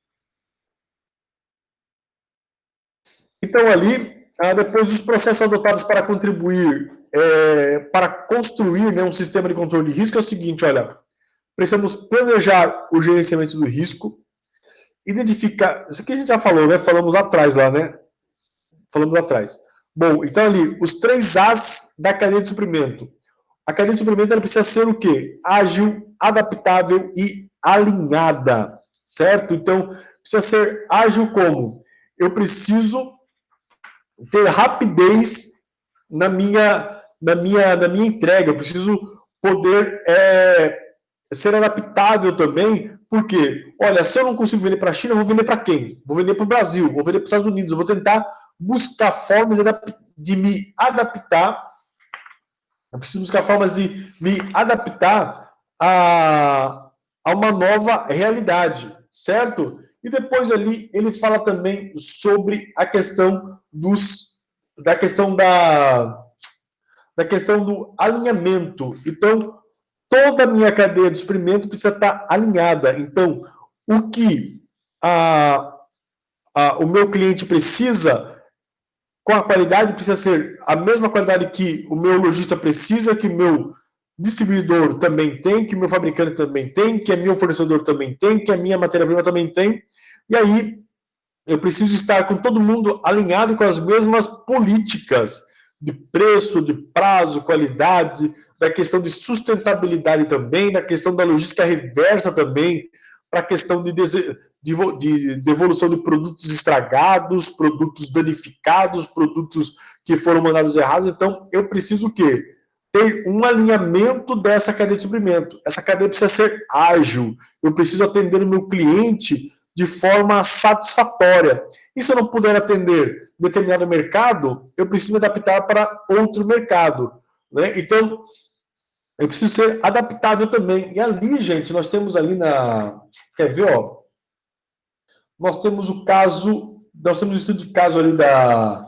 Então, ali, depois dos processos adotados para contribuir, para construir, né, um sistema de controle de risco, é o seguinte, olha, precisamos planejar o gerenciamento do risco, identificar, isso aqui a gente já falou, né, falamos lá atrás, né, falamos lá atrás. Bom, então ali, os 3 As da cadeia de suprimento. A cadeia de suprimento ela precisa ser o quê? Ágil, adaptável e alinhada, certo? Então, precisa ser ágil como? Eu preciso ter rapidez na minha entrega, eu preciso poder ser adaptável também, porque, olha, se eu não consigo vender para a China, eu vou vender para quem? Vou vender para o Brasil, vou vender para os Estados Unidos, eu vou tentar buscar formas de me adaptar, eu preciso buscar formas de me adaptar a uma nova realidade, certo? E depois ali ele fala também sobre a questão da questão do alinhamento. Então, toda a minha cadeia de suprimentos precisa estar alinhada. Então, o que o meu cliente precisa, com a qualidade, precisa ser a mesma qualidade que o meu lojista precisa, que o meu distribuidor também tem, que o meu fabricante também tem, que o meu fornecedor também tem, que a minha matéria-prima também tem. E aí, eu preciso estar com todo mundo alinhado com as mesmas políticas de preço, de prazo, qualidade, da questão de sustentabilidade também, da questão da logística reversa também, para a questão de devolução de produtos estragados, produtos danificados, produtos que foram mandados errados. Então, eu preciso o quê? Ter um alinhamento dessa cadeia de suprimento. Essa cadeia precisa ser ágil. Eu preciso atender o meu cliente de forma satisfatória. E se eu não puder atender determinado mercado, eu preciso me adaptar para outro mercado, né? Então, eu preciso ser adaptável também. E ali, gente, nós temos ali Quer ver, ó? Nós temos o estudo de caso ali da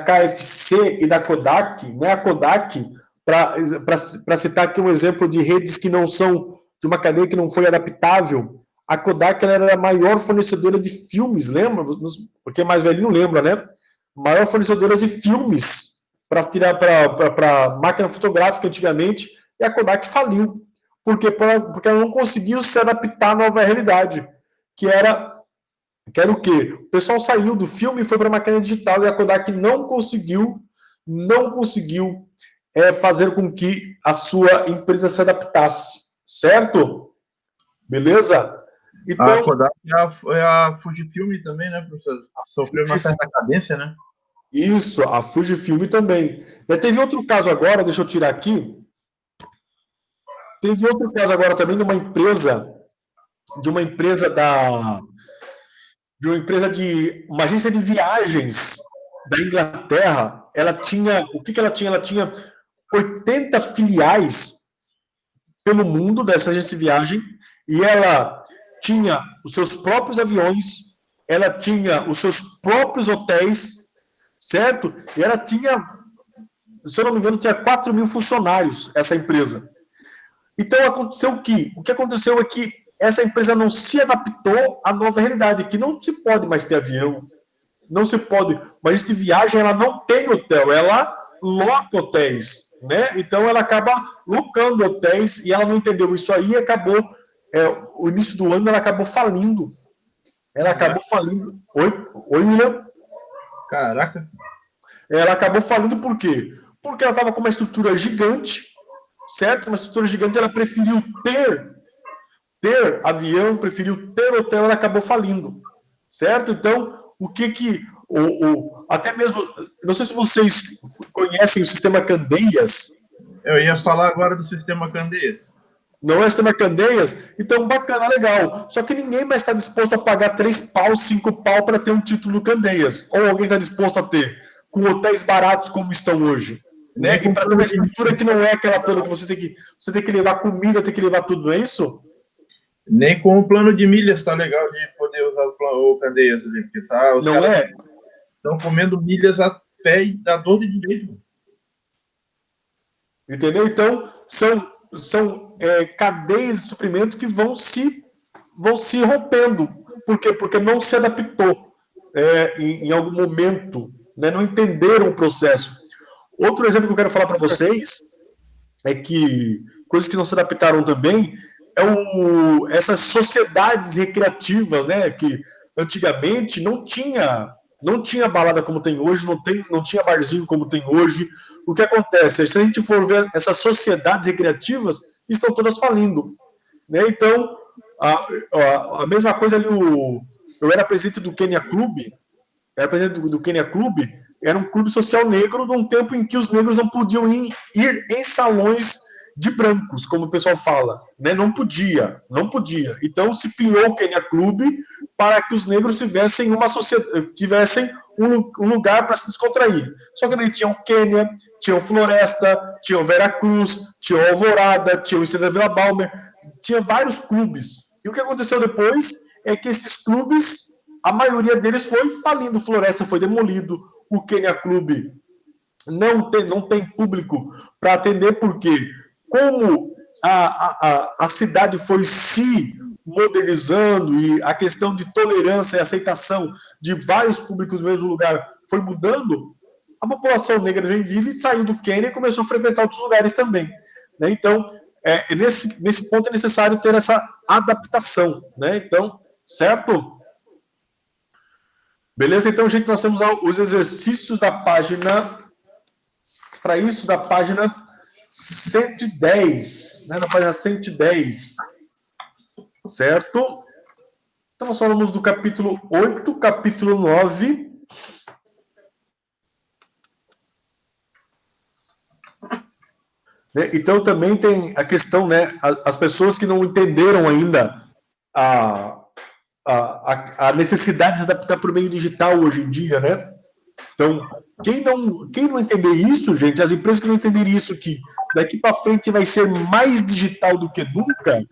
KFC e da Kodak, né? A Kodak, para citar aqui um exemplo de redes que não são, de uma cadeia que não foi adaptável, a Kodak ela era a maior fornecedora de filmes, lembra? Porque mais velhinho lembra, né? Maior fornecedora de filmes para tirar para máquina fotográfica antigamente, e a Kodak faliu. Porque ela não conseguiu se adaptar à nova realidade, que era o quê? O pessoal saiu do filme e foi para a máquina digital, e a Kodak não conseguiu fazer com que a sua empresa se adaptasse, certo? Beleza? Então, a Kodak é a Fujifilm também, né, professor? Sofreu uma certa cadência, né? Isso, a Fujifilm também. Já teve outro caso agora, deixa eu tirar aqui. Teve outro caso agora também de uma empresa uma agência de viagens da Inglaterra. Ela tinha, o que ela tinha? Ela tinha 80 filiais pelo mundo dessa agência de viagem, e ela tinha os seus próprios aviões, ela tinha os seus próprios hotéis, certo? E ela tinha, se eu não me engano, tinha 4 mil funcionários, essa empresa. Então, aconteceu o quê? O que aconteceu é que essa empresa não se adaptou à nova realidade, que não se pode mais ter avião, não se pode, mas essa viagem ela não tem hotel, ela loca hotéis, né? Então ela acaba locando hotéis e ela não entendeu isso aí e acabou o início do ano ela acabou falindo. Ela acabou falindo. Oi, William? Caraca. Ela acabou falindo por quê? Porque ela estava com uma estrutura gigante, certo? Uma estrutura gigante, ela preferiu ter avião, preferiu ter hotel, ela acabou falindo, certo? Então, o que até mesmo, não sei se vocês conhecem o sistema Candeias. Eu ia falar agora do sistema Candeias. Não é o sistema Candeias? Então, bacana, legal. Só que ninguém mais está disposto a pagar 3 pau, 5 pau para ter um título Candeias. Ou alguém está disposto a ter, com hotéis baratos como estão hoje. Né? E para ter uma estrutura que não é aquela toda que você tem que levar comida, tem que levar tudo, não é isso? Nem com o plano de milhas tá legal de poder usar o Candeias ali, porque os não caras estão comendo milhas a pé e dá dor de direito. Entendeu? Então, são cadeias de suprimento que vão se rompendo. Por quê? Porque não se adaptou em algum momento, né? Não entenderam o processo. Outro exemplo que eu quero falar para vocês é que coisas que não se adaptaram também essas sociedades recreativas, né? Que antigamente não tinha balada como tem hoje, não tinha barzinho como tem hoje. O que acontece? Se a gente for ver essas sociedades recreativas, estão todas falindo, né? Então, a mesma coisa ali, eu era presidente do Kenya Clube, era um clube social negro num tempo em que os negros não podiam ir em salões de brancos, como o pessoal fala, né? Não podia. Então se criou o Kenya Clube para que os negros tivessem um lugar para se descontrair. Só que daí tinha o Quênia, tinha o Floresta, tinha o Veracruz, tinha o Alvorada, tinha o Estrela Vila Balmer, tinha vários clubes. E o que aconteceu depois é que esses clubes, a maioria deles foi falindo. Floresta foi demolido, o Kenya Clube não tem público para atender, porque como a cidade foi se modernizando e a questão de tolerância e aceitação de vários públicos no mesmo lugar foi mudando, a população negra de Joinville saiu do Quênia e começou a frequentar outros lugares também. Né? Então, nesse ponto é necessário ter essa adaptação. Né? Então, certo? Beleza? Então, gente, nós temos os exercícios da página, para isso, da página 110, né? Na página 110, certo? Então, nós falamos do capítulo 8, capítulo 9. Né? Então, também tem a questão, né? As pessoas que não entenderam ainda a necessidade de se adaptar para o meio digital hoje em dia, né? Então, quem não entender isso, gente, as empresas que não entenderem isso, que daqui para frente vai ser mais digital do que nunca,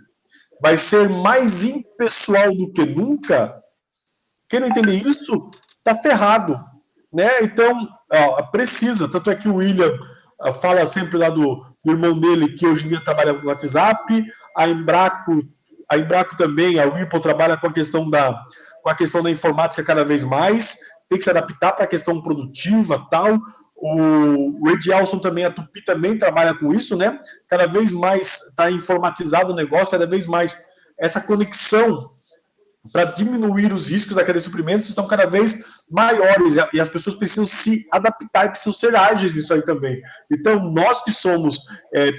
vai ser mais impessoal do que nunca, quem não entender isso, tá ferrado, né? Então, precisa, tanto é que o William fala sempre lá do irmão dele, que hoje em dia trabalha no WhatsApp, a Embraco também, a Whirlpool trabalha com a questão da informática cada vez mais, tem que se adaptar para a questão produtiva, tal. O Edialson também, a Tupi também trabalha com isso, né? Cada vez mais está informatizado o negócio, cada vez mais essa conexão para diminuir os riscos da cadeia de suprimentos estão cada vez maiores e as pessoas precisam se adaptar e precisam ser ágeis nisso aí também. Então, nós que somos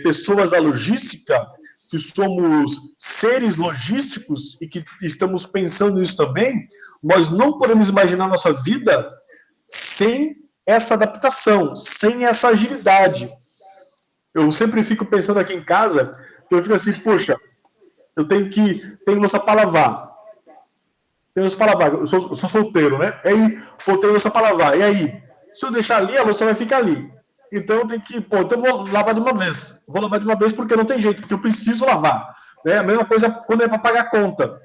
pessoas da logística, que somos seres logísticos e que estamos pensando nisso também, nós não podemos imaginar nossa vida sem essa adaptação, sem essa agilidade. Eu sempre fico pensando aqui em casa, eu fico assim, poxa, eu tenho louça para lavar. Eu sou solteiro, né? Aí, tenho louça para lavar. E aí, se eu deixar ali, a louça vai ficar ali. Então eu tenho que, então eu vou lavar de uma vez. Vou lavar de uma vez porque não tem jeito, porque eu preciso lavar. Né? A mesma coisa quando é para pagar a conta.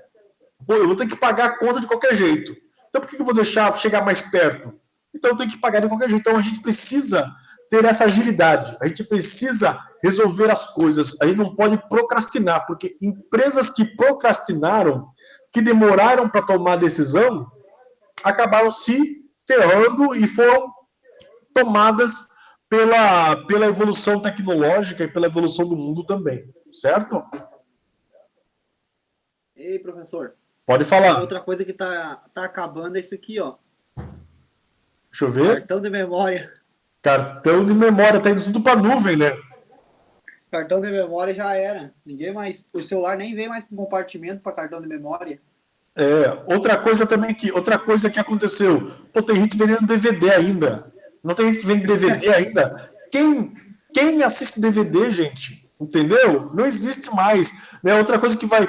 Eu vou ter que pagar a conta de qualquer jeito. Então por que eu vou deixar chegar mais perto? Então eu tenho que pagar de qualquer jeito. Então a gente precisa ter essa agilidade. A gente precisa resolver as coisas. A gente não pode procrastinar, porque empresas que procrastinaram, que demoraram para tomar a decisão, acabaram se ferrando e foram tomadas pela evolução tecnológica e pela evolução do mundo também, certo? Ei, professor. Pode falar. Outra coisa que tá acabando é isso aqui, ó. Deixa eu ver. Cartão de memória. Cartão de memória, tá indo tudo pra nuvem, né? Cartão de memória já era. Ninguém mais. O celular nem vem mais com compartimento para cartão de memória. Outra coisa que aconteceu. Pô, tem gente vendendo DVD ainda. Não tem gente que vende DVD ainda. Quem assiste DVD, gente? Entendeu? Não existe mais. Né? Outra coisa que vai.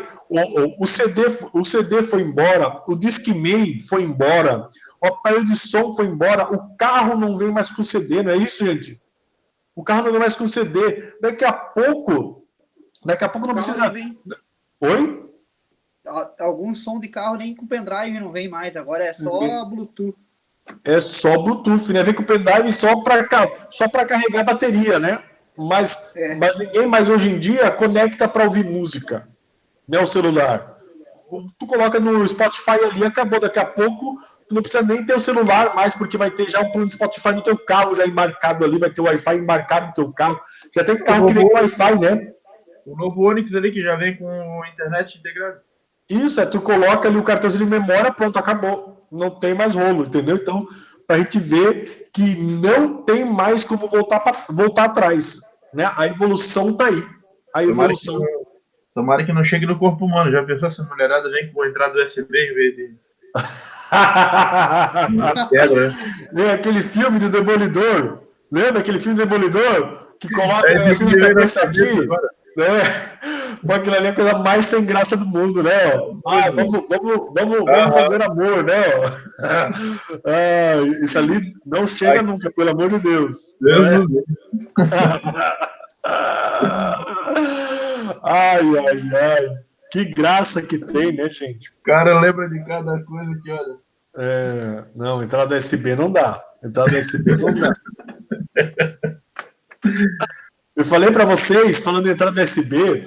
O CD foi embora, o Discman foi embora, o aparelho de som foi embora, o carro não vem mais com CD, não é isso, gente? O carro não vem mais com CD. Daqui a pouco não precisa. Oi? Algum som de carro nem com pendrive não vem mais, agora é só Bluetooth. É só Bluetooth, né? Vem com pendrive só para carregar a bateria, né? Mas ninguém mais hoje em dia conecta para ouvir música, né? O celular. Tu coloca no Spotify ali, acabou. Daqui a pouco tu não precisa nem ter o celular mais, porque vai ter já um plano de Spotify no teu carro já embarcado ali, vai ter o Wi-Fi embarcado no teu carro. Já tem carro que vem com Wi-Fi, né? O novo Onix ali que já vem com internet integrada. Isso, tu coloca ali o cartãozinho de memória, pronto, acabou. Não tem mais rolo, entendeu? Então, pra gente ver que não tem mais como voltar atrás, né? A evolução tá aí. A evolução... Tomara que não chegue no corpo humano. Já pensou se a mulherada vem com entrada USB em vez de... Pedra, né? Aquele filme do Demolidor. Lembra aquele filme do Demolidor? Que coloca o negócio na cabeça aqui, né? Pô, aquilo ali é a coisa mais sem graça do mundo, né? Vamos fazer amor, né? Isso ali não chega nunca, pelo amor de Deus. Deus né? Ai. Que graça que tem, né, gente? O cara lembra de cada coisa que, olha... Não, entrada USB não dá. Entrada USB não dá. Eu falei para vocês, falando em entrada USB,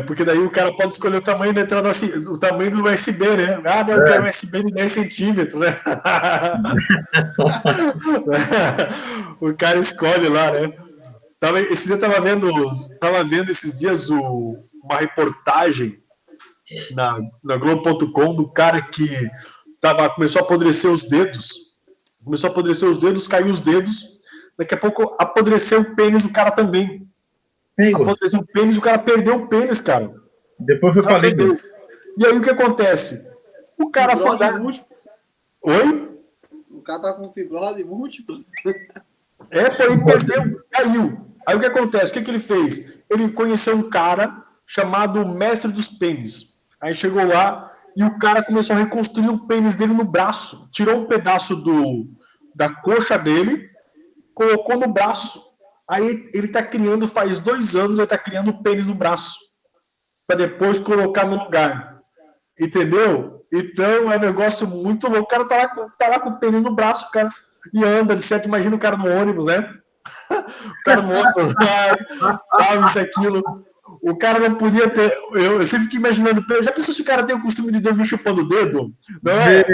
porque daí o cara pode escolher o tamanho da entrada, o tamanho do USB, né? Ah, não, eu quero um USB de 10 centímetros, né? O cara escolhe lá, né? Esses dias eu tava vendo esses dias uma reportagem na Globo.com do cara que começou a apodrecer os dedos. Caiu os dedos. Daqui a pouco apodreceu o pênis do cara também. Apodreceu o pênis, o cara perdeu o pênis, cara. Depois foi pra língua. E aí o que acontece? O cara foi dar... Oi? O cara tá com fibrose múltipla. Foi, perdeu, caiu. Aí o que acontece? O que ele fez? Ele conheceu um cara chamado Mestre dos Pênis. Aí chegou lá e o cara começou a reconstruir o pênis dele no braço. Tirou um pedaço da coxa dele, colocou no braço. Aí ele tá criando, faz 2 anos, ele tá criando o pênis no braço. Para depois colocar no lugar. Entendeu? Então é um negócio muito louco. O cara tá lá com o pênis no braço, cara. E anda, de certo, imagina o cara no ônibus, né? O cara no ônibus, isso, aquilo. O cara não podia ter. Eu sempre fico imaginando. Já pensou se o cara tem o costume de dormir chupando o dedo? Não é?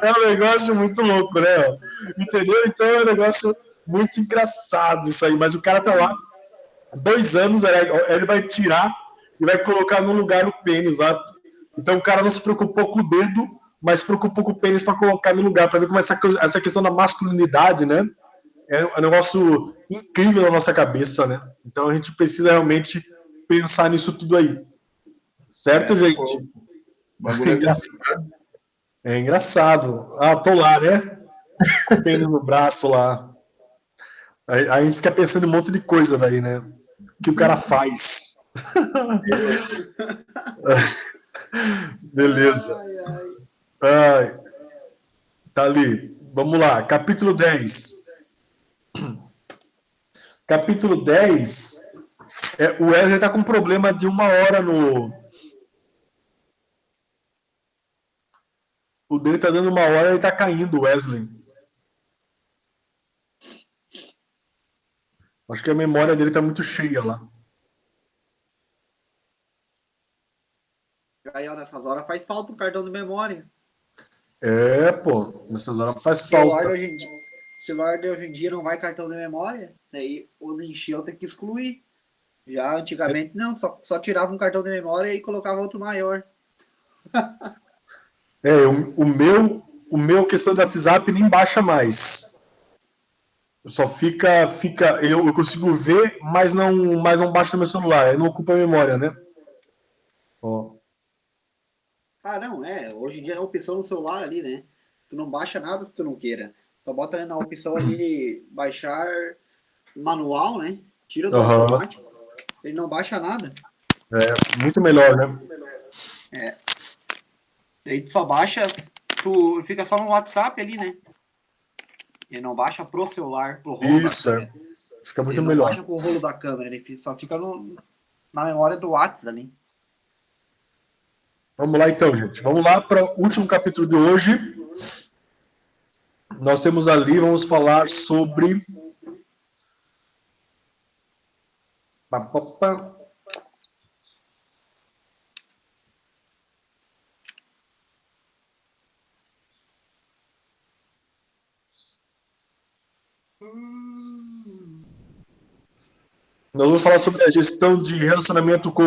É um negócio muito louco, né? Entendeu? Então é um negócio muito engraçado isso aí. Mas o cara tá lá, 2 anos, ele vai tirar e vai colocar no lugar o pênis lá. Então o cara não se preocupou com o dedo, mas se preocupou com o pênis para colocar no lugar, para ver como essa questão da masculinidade, né? É um negócio incrível na nossa cabeça, né? Então a gente precisa realmente pensar nisso tudo aí. Certo, gente? É engraçado. Tô lá, né? Com o pênis no braço lá. Aí a gente fica pensando em um monte de coisa daí, né? O que o cara faz. Beleza. Tá ali. Vamos lá. Capítulo 10. Capítulo 10. O Wesley tá com um problema de 1 hora no... O dele tá dando 1 hora e ele tá caindo, Wesley. Acho que a memória dele tá muito cheia lá. Aí, nessas horas faz falta o cartão de memória. Nessas horas faz falta. Celular de hoje em dia não vai cartão de memória, daí quando encher eu tenho que excluir. Já antigamente, não, só tirava um cartão de memória e colocava outro maior. O meu questão do WhatsApp nem baixa mais. Só eu consigo ver, mas não baixa no meu celular, aí não ocupa a memória, né? Ó. Ah, não, hoje em dia é a opção no celular ali, né? Tu não baixa nada se tu não queira. Só bota na opção ali de baixar manual, né? Tira do automático. Ele não baixa nada. É, muito melhor, né? Aí tu só baixa, tu fica só no WhatsApp ali, né? Ele não baixa pro celular, pro rolo da câmera. Fica muito ele melhor. Não baixa pro rolo da câmera, ele só fica na memória do WhatsApp ali. Vamos lá então, gente. Vamos lá para o último capítulo de hoje. Nós temos ali, vamos falar sobre... Nós vamos falar sobre a gestão de relacionamento com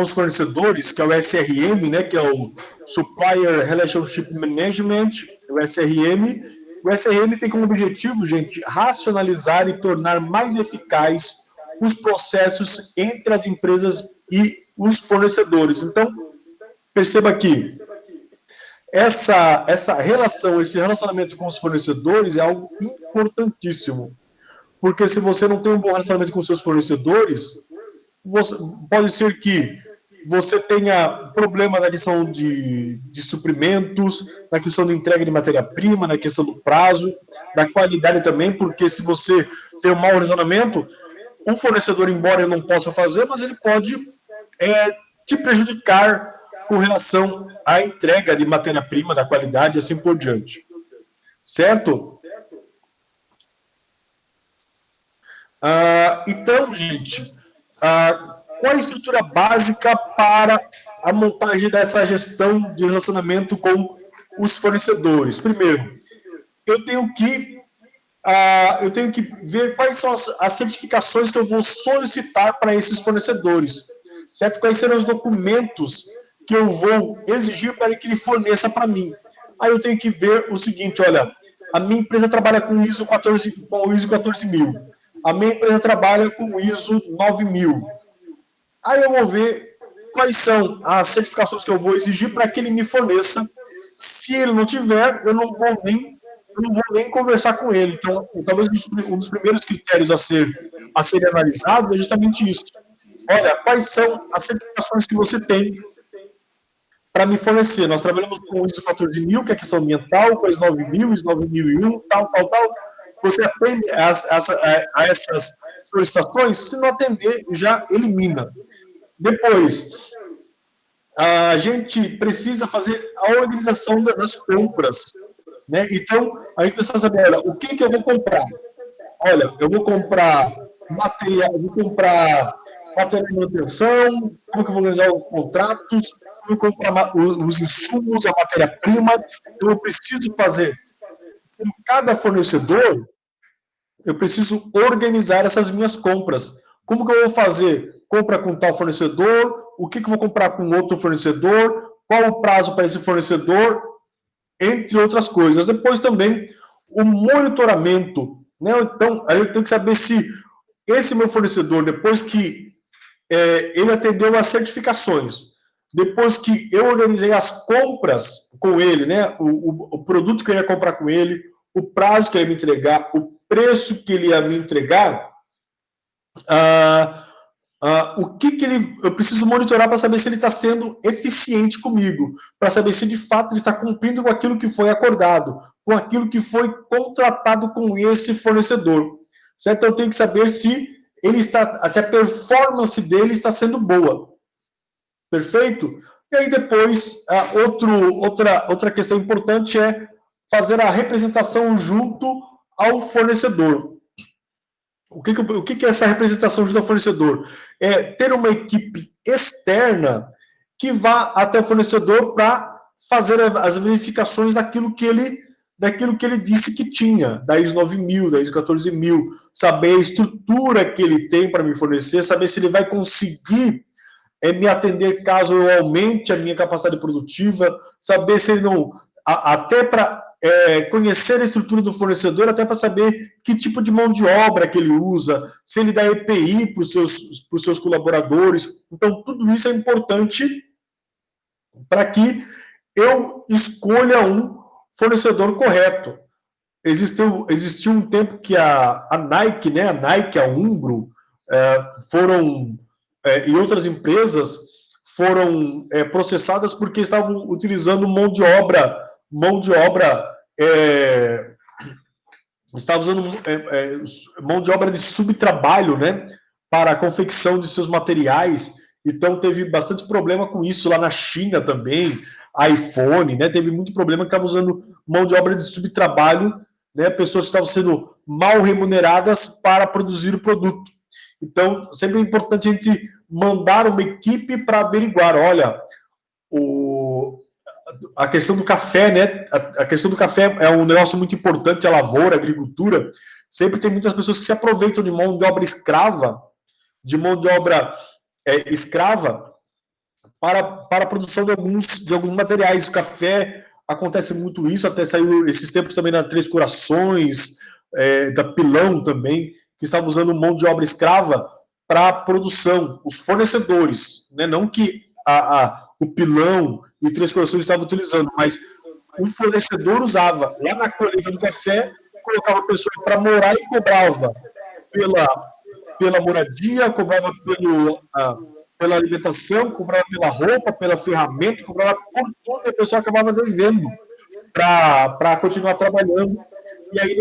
os fornecedores, que é o SRM, né, que é o Supplier Relationship Management, o SRM. O SRM tem como objetivo, gente, racionalizar e tornar mais eficaz os processos entre as empresas e os fornecedores. Então, perceba aqui, essa relação, esse relacionamento com os fornecedores é algo importantíssimo. Porque se você não tem um bom relacionamento com seus fornecedores, pode ser que você tenha problema na questão de suprimentos, na questão de entrega de matéria-prima, na questão do prazo, da qualidade também, porque se você tem um mau relacionamento, o fornecedor, embora ele não possa fazer, mas ele pode te prejudicar com relação à entrega de matéria-prima, da qualidade e assim por diante. Certo? Então, gente, qual a estrutura básica para a montagem dessa gestão de relacionamento com os fornecedores? Primeiro, eu tenho que ver quais são as certificações que eu vou solicitar para esses fornecedores, certo? Quais serão os documentos que eu vou exigir para que ele forneça para mim. Aí eu tenho que ver o seguinte, olha, a minha empresa trabalha com o ISO 14000. A minha empresa trabalha com o ISO 9000. Aí eu vou ver quais são as certificações que eu vou exigir para que ele me forneça. Se ele não tiver, eu não vou nem conversar com ele. Então, talvez um dos primeiros critérios a ser analisado é justamente isso. Olha, quais são as certificações que você tem para me fornecer? Nós trabalhamos com o ISO 14000, que é a questão ambiental, com o ISO 9000, ISO 9001, tal. Você atende a essas solicitações? Se não atender, já elimina. Depois, a gente precisa fazer a organização das compras, né? Então, a gente precisa saber, olha, o que eu vou comprar? Olha, eu vou comprar material, de manutenção, como que eu vou organizar os contratos, como eu vou comprar os insumos, a matéria-prima. Então, eu preciso fazer com cada fornecedor, eu preciso organizar essas minhas compras. Como que eu vou fazer? Compra com tal fornecedor, o que eu vou comprar com outro fornecedor, qual o prazo para esse fornecedor, entre outras coisas. Depois também o monitoramento, né? Então, aí eu tenho que saber se esse meu fornecedor, depois que ele atendeu as certificações, depois que eu organizei as compras com ele, né? O produto que eu ia comprar com ele, o prazo que ele ia me entregar, o preço que ele ia me entregar, o que eu preciso monitorar para saber se ele está sendo eficiente comigo, para saber se de fato ele está cumprindo com aquilo que foi acordado, com aquilo que foi contratado com esse fornecedor, certo? Então eu tenho que saber se a performance dele está sendo boa, perfeito? E aí depois outra questão importante é fazer a representação junto ao fornecedor. O que é essa representação junto ao fornecedor? É ter uma equipe externa que vá até o fornecedor para fazer as verificações daquilo que ele daquilo que ele disse que tinha, da ISO 9000, da ISO 14000, saber a estrutura que ele tem para me fornecer, saber se ele vai conseguir me atender caso eu aumente a minha capacidade produtiva, saber se ele não... até para conhecer a estrutura do fornecedor, até para saber que tipo de mão de obra que ele usa, se ele dá EPI para os seus colaboradores. Então, tudo isso é importante para que eu escolha um fornecedor correto. Existiu um tempo que a Nike, né, a Nike, a Umbro, e outras empresas foram processadas porque estavam utilizando mão de obra, estava usando mão de obra de subtrabalho, né, para a confecção de seus materiais. Então teve bastante problema com isso lá na China também. iPhone, né, teve muito problema que estava usando mão de obra de subtrabalho, né, pessoas que estavam sendo mal remuneradas para produzir o produto. Então, sempre é importante a gente mandar uma equipe para averiguar, olha, a questão do café, né? A questão do café é um negócio muito importante, a lavoura, a agricultura. Sempre tem muitas pessoas que se aproveitam de mão de obra escrava, para a produção de alguns materiais. O café acontece muito isso, até saiu esses tempos também na Três Corações, da Pilão também, que estava usando mão de obra escrava para a produção, os fornecedores, né? Não que o Pilão e Três Corações estavam utilizando, mas o fornecedor usava. Lá na colheita do café, colocava a pessoa para morar e cobrava pela moradia, cobrava pela alimentação, cobrava pela roupa, pela ferramenta, cobrava por tudo, e a pessoa acabava devendo para continuar trabalhando. E aí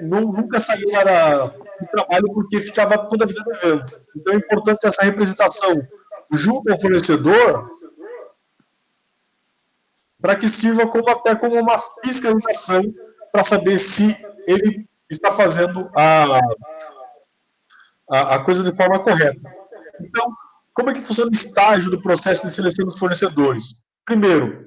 nunca saiu lá do trabalho porque ficava toda a vida devendo. Então é importante essa representação junto ao fornecedor para que sirva até como uma fiscalização para saber se ele está fazendo a coisa de forma correta. Então, como é que funciona o estágio do processo de seleção dos fornecedores? Primeiro,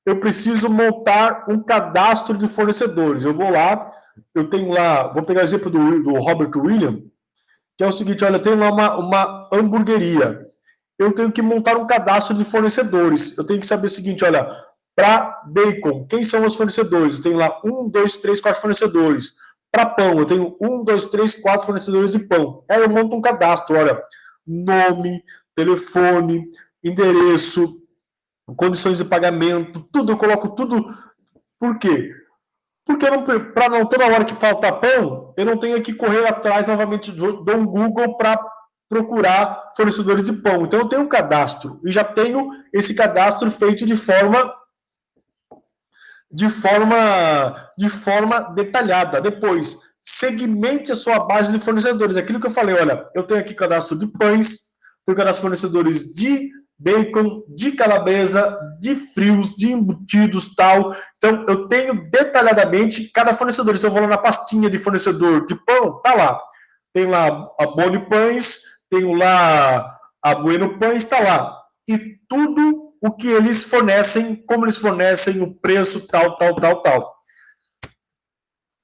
eu preciso montar um cadastro de fornecedores. Eu vou lá, vou pegar o exemplo do Robert Williams, que é o seguinte, olha, eu tenho lá uma hamburgueria. Eu tenho que montar um cadastro de fornecedores. Eu tenho que saber o seguinte, olha, para bacon, quem são os fornecedores? Eu tenho lá 1, 2, 3, 4 fornecedores. Para pão, eu tenho 1, 2, 3, 4 fornecedores de pão. Aí eu monto um cadastro, olha, nome, telefone, endereço, condições de pagamento, tudo, eu coloco tudo. Por quê? Porque para não toda hora que faltar pão, eu não tenho que correr atrás novamente do um Google para procurar fornecedores de pão. Então eu tenho um cadastro e já tenho esse cadastro feito de forma detalhada. Depois, segmente a sua base de fornecedores. Aquilo que eu falei, olha, eu tenho aqui cadastro de pães, tenho cadastro de fornecedores de bacon, de calabresa, de frios, de embutidos, tal. Então, eu tenho detalhadamente cada fornecedor. Então, eu vou lá na pastinha de fornecedor de pão, tá lá. Tem lá a Boni Pães, tenho lá a Bueno Pães, tá lá. E tudo o que eles fornecem, como eles fornecem, o preço, tal.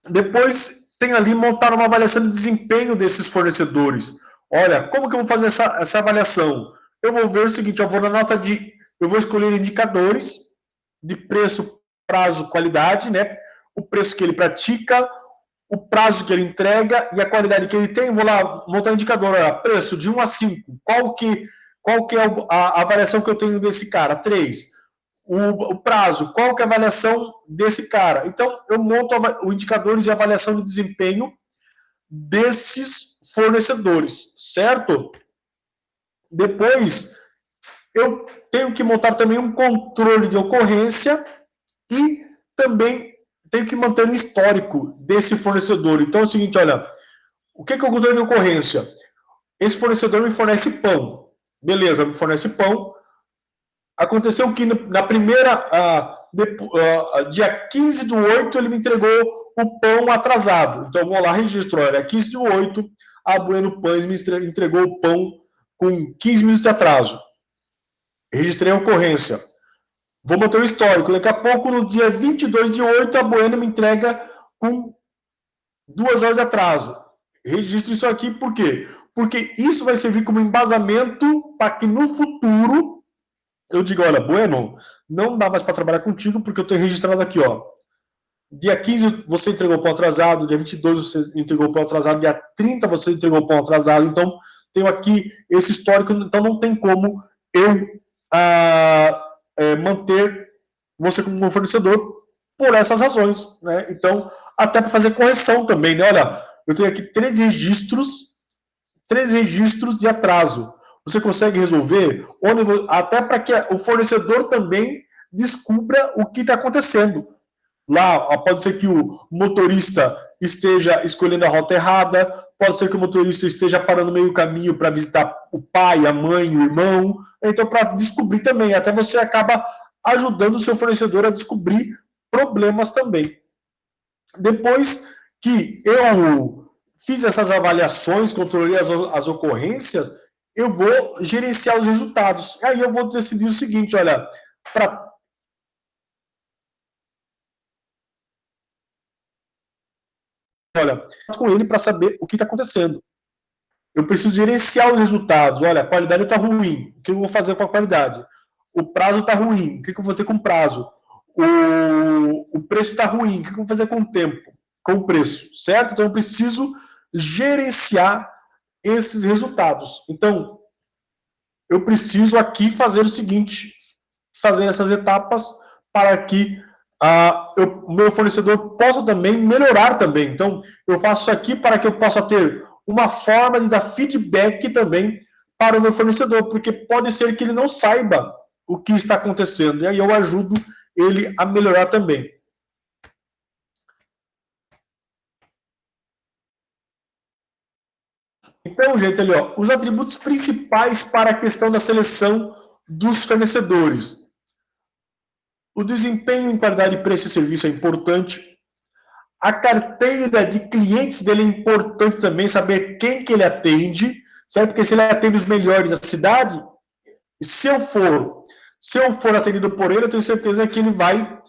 Depois, tem ali montar uma avaliação de desempenho desses fornecedores. Olha, como que eu vou fazer essa avaliação? Eu vou ver o seguinte, eu vou escolher indicadores de preço, prazo, qualidade, né? O preço que ele pratica, o prazo que ele entrega e a qualidade que ele tem. Eu vou lá montar um indicador, olha, preço de 1 a 5. Qual que é a avaliação que eu tenho desse cara? 3. O prazo, qual que é a avaliação desse cara? Então, eu monto o indicador de avaliação de desempenho desses fornecedores, certo? Depois, eu tenho que montar também um controle de ocorrência e também tenho que manter o histórico desse fornecedor. Então é o seguinte, olha, o que é o controle de ocorrência? Esse fornecedor me fornece pão. Beleza, me fornece pão. Aconteceu que na primeira, dia 15 do 8, ele me entregou o pão atrasado. Então, eu vou lá, registro, olha, 15 do 8, a Bueno Pães me entregou o pão com 15 minutos de atraso. Registrei a ocorrência. Vou manter o histórico. Daqui a pouco, no dia 22/8, a Bueno me entrega com 2 horas de atraso. Registro isso aqui por quê? Porque isso vai servir como embasamento para que no futuro eu diga, olha, Bueno, não dá mais para trabalhar contigo porque eu tenho registrado aqui, ó. Dia 15 você entregou o pão atrasado, dia 22 você entregou o pão atrasado, dia 30 você entregou o pão atrasado. Então, tenho aqui esse histórico, então não tem como eu manter você como fornecedor por essas razões, né? Então, até para fazer correção também, né? Olha, eu tenho aqui 3 registros de atraso. Você consegue resolver? Até para que o fornecedor também descubra o que está acontecendo. Lá, pode ser que o motorista esteja escolhendo a rota errada, pode ser que o motorista esteja parando no meio do caminho para visitar o pai, a mãe, o irmão. Então, para descobrir também, até você acaba ajudando o seu fornecedor a descobrir problemas também. Depois que eu fiz essas avaliações, controlei as ocorrências, eu vou gerenciar os resultados. Aí eu vou decidir o seguinte, olha, com ele para saber o que está acontecendo. Eu preciso gerenciar os resultados. Olha, a qualidade está ruim. O que eu vou fazer com a qualidade? O prazo está ruim. O que eu vou fazer com o prazo? O preço está ruim. O que eu vou fazer com o tempo? Com o preço, certo? Então eu preciso gerenciar esses resultados. Então, eu preciso aqui fazer o seguinte, fazer essas etapas para que o meu fornecedor possa também melhorar também. Então, eu faço isso aqui para que eu possa ter uma forma de dar feedback também para o meu fornecedor, porque pode ser que ele não saiba o que está acontecendo, e aí eu ajudo ele a melhorar também. Então, gente, ali, ó, os atributos principais para a questão da seleção dos fornecedores. O desempenho em qualidade, preço e serviço é importante. A carteira de clientes dele é importante também, saber quem que ele atende, certo? Porque se ele atende os melhores da cidade, se eu for atendido por ele, eu tenho certeza que ele vai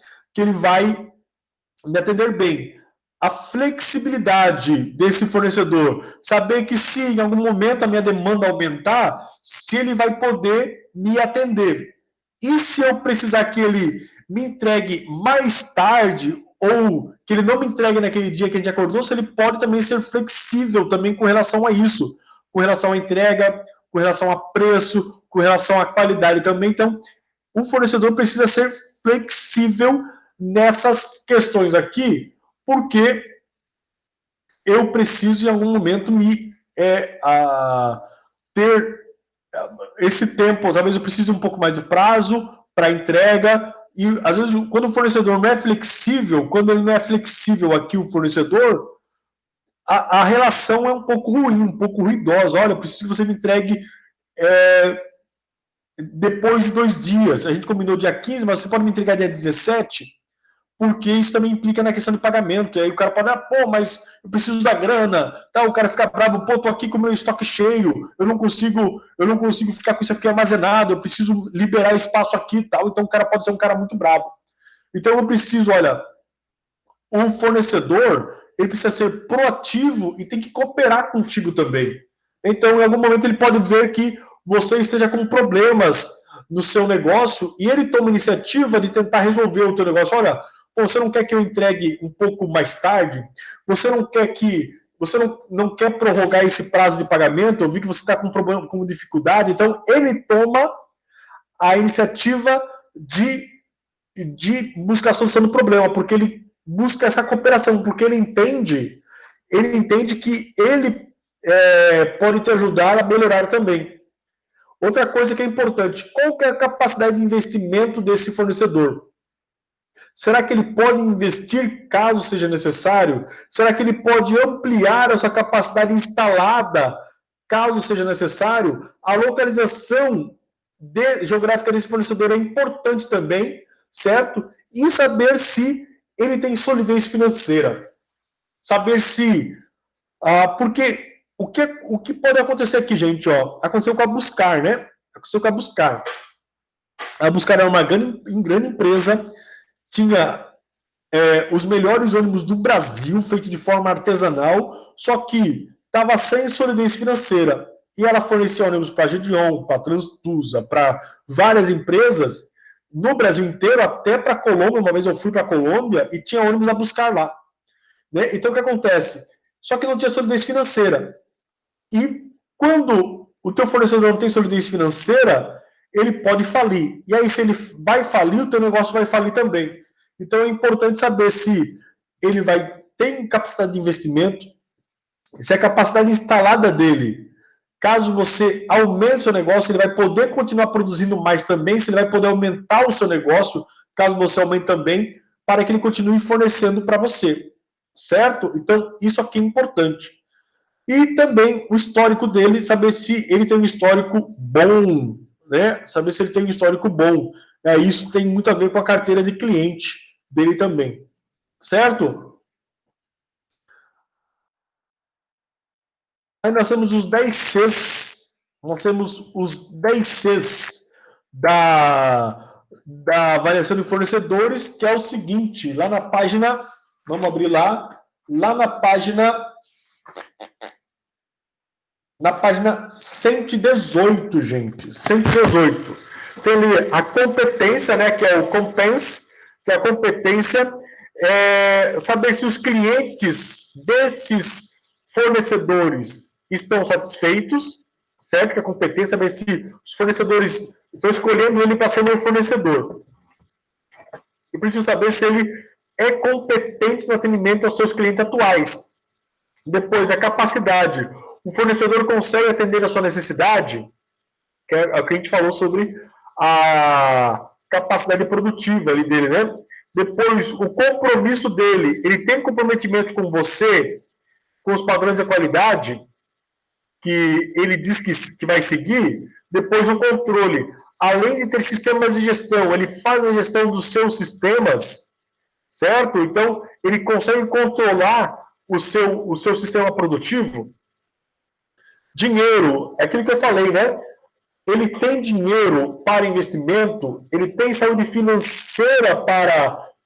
me atender bem. A flexibilidade desse fornecedor, saber que se em algum momento a minha demanda aumentar, se ele vai poder me atender. E se eu precisar que ele me entregue mais tarde, ou que ele não me entregue naquele dia que a gente acordou, se ele pode também ser flexível também com relação a isso, com relação à entrega, com relação a preço, com relação à qualidade também. Então, o fornecedor precisa ser flexível nessas questões aqui, porque eu preciso em algum momento ter esse tempo, talvez eu precise um pouco mais de prazo para entrega, e às vezes quando o fornecedor não é flexível, quando ele não é flexível aqui, o fornecedor, a relação é um pouco ruim, um pouco ruidosa. Olha, eu preciso que você me entregue depois de 2 dias. A gente combinou dia 15, mas você pode me entregar dia 17, porque isso também implica na questão de pagamento. E aí o cara pode, pô, mas eu preciso da grana, tá? O cara fica bravo, pô, tô aqui com o meu estoque cheio, eu não consigo ficar com isso aqui armazenado, eu preciso liberar espaço aqui e tal. Então o cara pode ser um cara muito bravo. Então eu preciso, olha, o fornecedor, ele precisa ser proativo e tem que cooperar contigo também. Então, em algum momento, ele pode ver que você esteja com problemas no seu negócio e ele toma iniciativa de tentar resolver o teu negócio. Olha, você não quer que eu entregue um pouco mais tarde? Você não quer prorrogar esse prazo de pagamento? Eu vi que você está com problema, com dificuldade. Então, ele toma a iniciativa de buscar a solução do problema, porque ele busca essa cooperação, porque ele entende que ele pode te ajudar a melhorar também. Outra coisa que é importante, qual que é a capacidade de investimento desse fornecedor? Será que ele pode investir caso seja necessário? Será que ele pode ampliar essa capacidade instalada caso seja necessário? A localização geográfica desse fornecedor é importante também, certo? E saber se ele tem solidez financeira. Saber se... porque o que pode acontecer aqui, gente? Ó, aconteceu com a Buscar, né? Aconteceu com a Buscar. A Buscar era uma grande empresa, tinha os melhores ônibus do Brasil, feitos de forma artesanal, só que estava sem solidez financeira. E ela fornecia ônibus para a Gedeon, para a Transtusa, para várias empresas, no Brasil inteiro, até para a Colômbia. Uma vez eu fui para a Colômbia e tinha ônibus a Buscar lá. Né? Então, o que acontece? Só que não tinha solidez financeira. E quando o teu fornecedor não tem solidez financeira, ele pode falir. E aí, se ele vai falir, o teu negócio vai falir também. Então, é importante saber se ele ter capacidade de investimento, se a capacidade instalada dele, caso você aumente seu negócio, ele vai poder continuar produzindo mais também, se ele vai poder aumentar o seu negócio, caso você aumente também, para que ele continue fornecendo para você. Certo? Então, isso aqui é importante. E também o histórico dele, saber se ele tem um histórico bom, né? Saber se ele tem um histórico bom. Isso tem muito a ver com a carteira de cliente dele também. Certo? Aí nós temos os 10 Cs. Nós temos os 10 Cs da avaliação de fornecedores, que é o seguinte, lá na página, vamos abrir lá na página 118, gente. 118. Tem ali a competência, né, que é o compense, que é a competência, saber se os clientes desses fornecedores estão satisfeitos, certo? Que a competência é saber se os fornecedores estão escolhendo ele para ser meu fornecedor. Eu preciso saber se ele é competente no atendimento aos seus clientes atuais. Depois, a capacidade. O fornecedor consegue atender a sua necessidade, que é o que a gente falou sobre a capacidade produtiva ali dele, né? Depois, o compromisso dele, ele tem comprometimento com você, com os padrões de qualidade que ele diz que vai seguir. Depois, o controle. Além de ter sistemas de gestão, ele faz a gestão dos seus sistemas, certo? Então, ele consegue controlar o seu sistema produtivo. Dinheiro, é aquilo que eu falei, né? Ele tem dinheiro para investimento, ele tem saúde financeira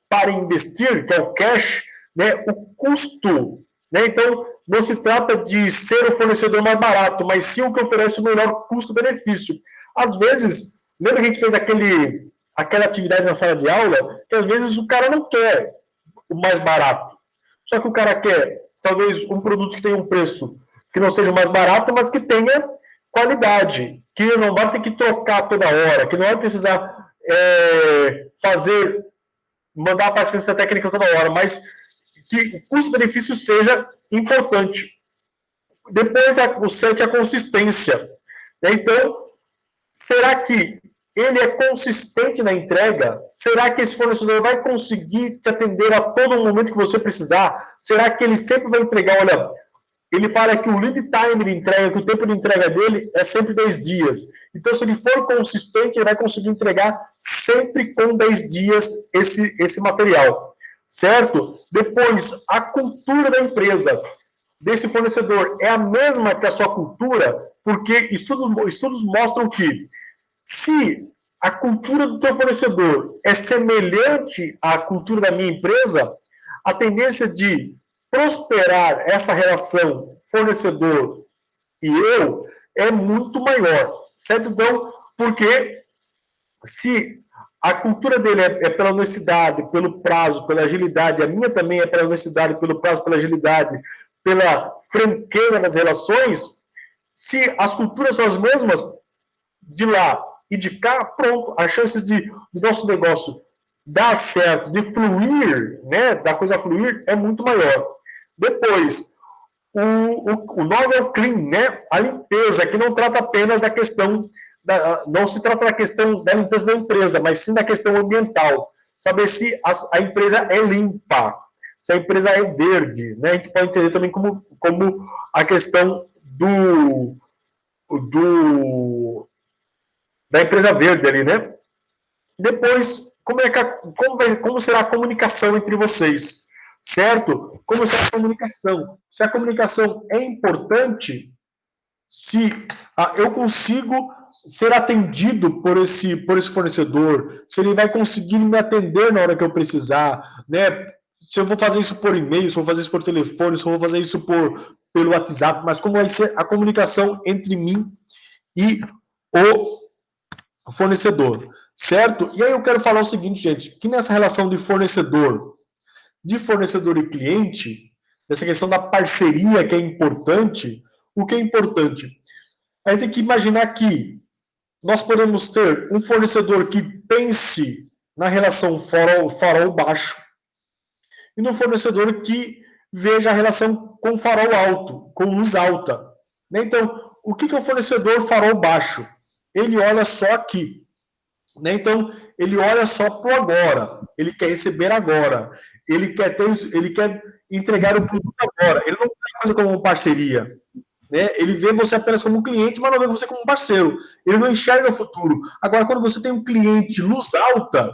para investir, que é o cash, né? O custo, né? Então, não se trata de ser o fornecedor mais barato, mas sim o que oferece o melhor custo-benefício. Às vezes, lembra que a gente fez aquela atividade na sala de aula, que às vezes o cara não quer o mais barato, só que o cara quer, talvez, um produto que tenha um preço que não seja mais barato, mas que tenha qualidade, que não vai ter que trocar toda hora, que não vai precisar mandar para assistência técnica toda hora, mas que o custo-benefício seja importante. Depois, o 7 é a consistência. Então, será que ele é consistente na entrega? Será que esse fornecedor vai conseguir te atender a todo momento que você precisar? Será que ele sempre vai entregar? Olha, ele fala que o lead time de entrega, que o tempo de entrega dele é sempre 10 dias. Então, se ele for consistente, ele vai conseguir entregar sempre com 10 dias esse material. Certo? Depois, a cultura da empresa desse fornecedor é a mesma que a sua cultura, porque estudos mostram que se a cultura do teu fornecedor é semelhante à cultura da minha empresa, a tendência de prosperar essa relação fornecedor e eu é muito maior, certo? Então, porque se a cultura dele é pela honestidade, pelo prazo, pela agilidade, a minha também é pela honestidade, pelo prazo, pela agilidade, pela franqueza nas relações, se as culturas são as mesmas, de lá e de cá, pronto, as chances do nosso negócio dar certo, de fluir, né, da coisa fluir, é muito maior. Depois, o 9 é o clean, né, a limpeza, que não trata apenas da questão, não se trata da questão da limpeza da empresa, mas sim da questão ambiental. Saber se a empresa é limpa, se a empresa é verde, né, a gente pode entender também como a questão da empresa verde ali, né? Depois, como será a comunicação entre vocês, certo? Como será a comunicação? Se a comunicação é importante, se eu consigo ser atendido por esse fornecedor, se ele vai conseguir me atender na hora que eu precisar, né? Se eu vou fazer isso por e-mail, se eu vou fazer isso por telefone, se eu vou fazer isso pelo WhatsApp, mas como vai ser a comunicação entre mim e o fornecedor, certo? E aí eu quero falar o seguinte, gente, que nessa relação de fornecedor e cliente, nessa questão da parceria que é importante, o que é importante? A gente tem que imaginar que nós podemos ter um fornecedor que pense na relação farol baixo e no fornecedor que veja a relação com farol alto, com luz alta. Né? Então, o que é o fornecedor farol baixo? Ele olha só aqui. Né? Então, ele olha só para o agora. Ele quer receber agora. Ele quer entregar o produto agora. Ele não quer coisa como parceria. Né? Ele vê você apenas como um cliente, mas não vê você como um parceiro. Ele não enxerga o futuro. Agora, quando você tem um cliente luz alta,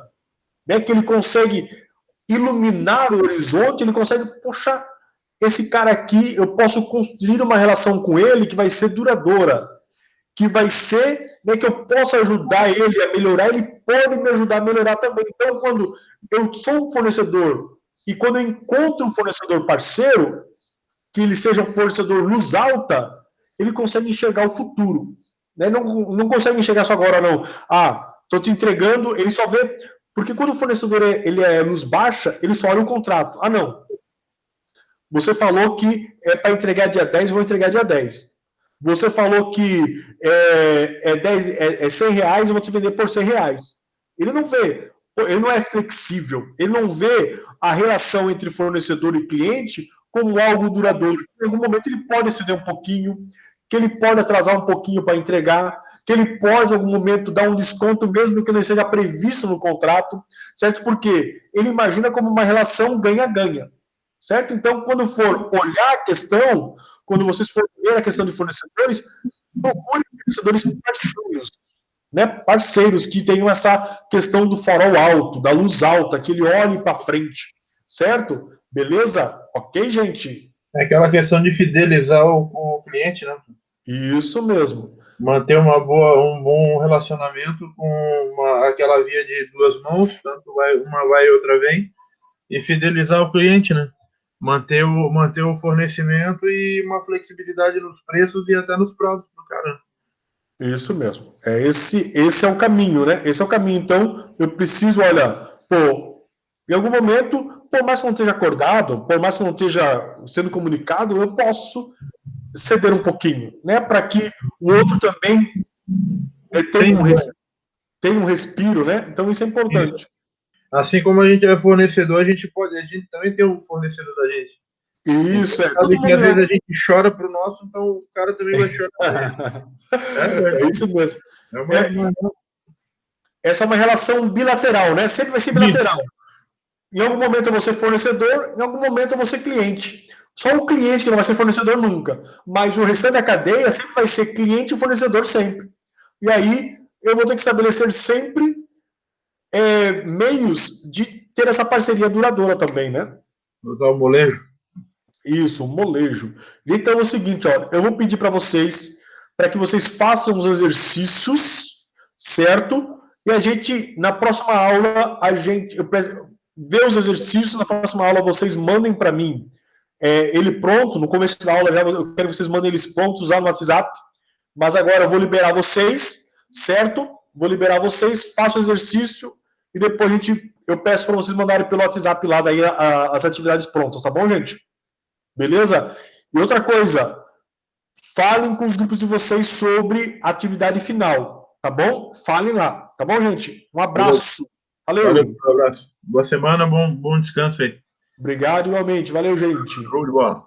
né, que ele consegue iluminar o horizonte, ele consegue, poxa, esse cara aqui, eu posso construir uma relação com ele que vai ser duradoura, que vai ser, né, que eu possa ajudar ele a melhorar, ele pode me ajudar a melhorar também. Então, quando eu sou um fornecedor e quando eu encontro um fornecedor parceiro, que ele seja um fornecedor luz alta, ele consegue enxergar o futuro. Né? Não consegue enxergar só agora, não. Ah, estou te entregando, ele só vê... Porque quando o fornecedor ele é luz baixa, ele só olha o contrato. Ah, não. Você falou que é para entregar dia 10, eu vou entregar dia 10. Você falou que é 100 reais, eu vou te vender por 100 reais. Ele não vê, ele não é flexível, ele não vê a relação entre fornecedor e cliente como algo duradouro. Em algum momento ele pode ceder um pouquinho, que ele pode atrasar um pouquinho para entregar, que ele pode, em algum momento, dar um desconto, mesmo que não seja previsto no contrato, certo? Porque ele imagina como uma relação ganha-ganha, certo? Então, quando for olhar a questão, quando vocês forem ver a questão de fornecedores, procure fornecedores parceiros, né? Parceiros que tenham essa questão do farol alto, da luz alta, que ele olhe para frente, certo? Beleza? Ok, gente? É aquela questão de fidelizar o cliente, né? Isso mesmo. Manter um bom relacionamento com aquela via de duas mãos, tanto uma vai e outra vem, e fidelizar o cliente, né? Manter o fornecimento e uma flexibilidade nos preços e até nos prazos do cara. Isso mesmo. Esse é o caminho, né? Esse é o caminho. Então, eu preciso, olha, em algum momento, por mais que eu não esteja acordado, por mais que eu não esteja sendo comunicado, eu posso ceder um pouquinho, né? Para que o outro também tenha um respiro, né? Então, isso é importante. Assim como a gente é fornecedor, a gente também tem um fornecedor da gente. Isso, Sabe que às vezes a gente chora pro nosso, então o cara também vai chorar. É isso mesmo. Essa é uma relação bilateral, né? Sempre vai ser bilateral. Em algum momento eu vou ser fornecedor, em algum momento eu vou ser cliente. Só o cliente que não vai ser fornecedor nunca. Mas o restante da cadeia sempre vai ser cliente e fornecedor sempre. E aí eu vou ter que estabelecer sempre meios de ter essa parceria duradoura também, né? Usar o molejo. Isso, molejo. Então é o seguinte, ó, eu vou pedir para vocês que vocês façam os exercícios, certo? E a gente, na próxima aula, eu ver os exercícios, na próxima aula vocês mandem para mim ele pronto, no começo da aula já eu quero que vocês mandem eles prontos usar no WhatsApp, mas agora eu vou liberar vocês, certo? Vou liberar vocês, façam o exercício e depois eu peço para vocês mandarem pelo WhatsApp lá daí as atividades prontas, tá bom, gente? Beleza? E outra coisa, falem com os grupos de vocês sobre a atividade final, tá bom? Falem lá, tá bom, gente? Um abraço. Valeu. Valeu, um abraço. Boa semana, bom descanso aí. Obrigado igualmente. Valeu, gente. Show de bola.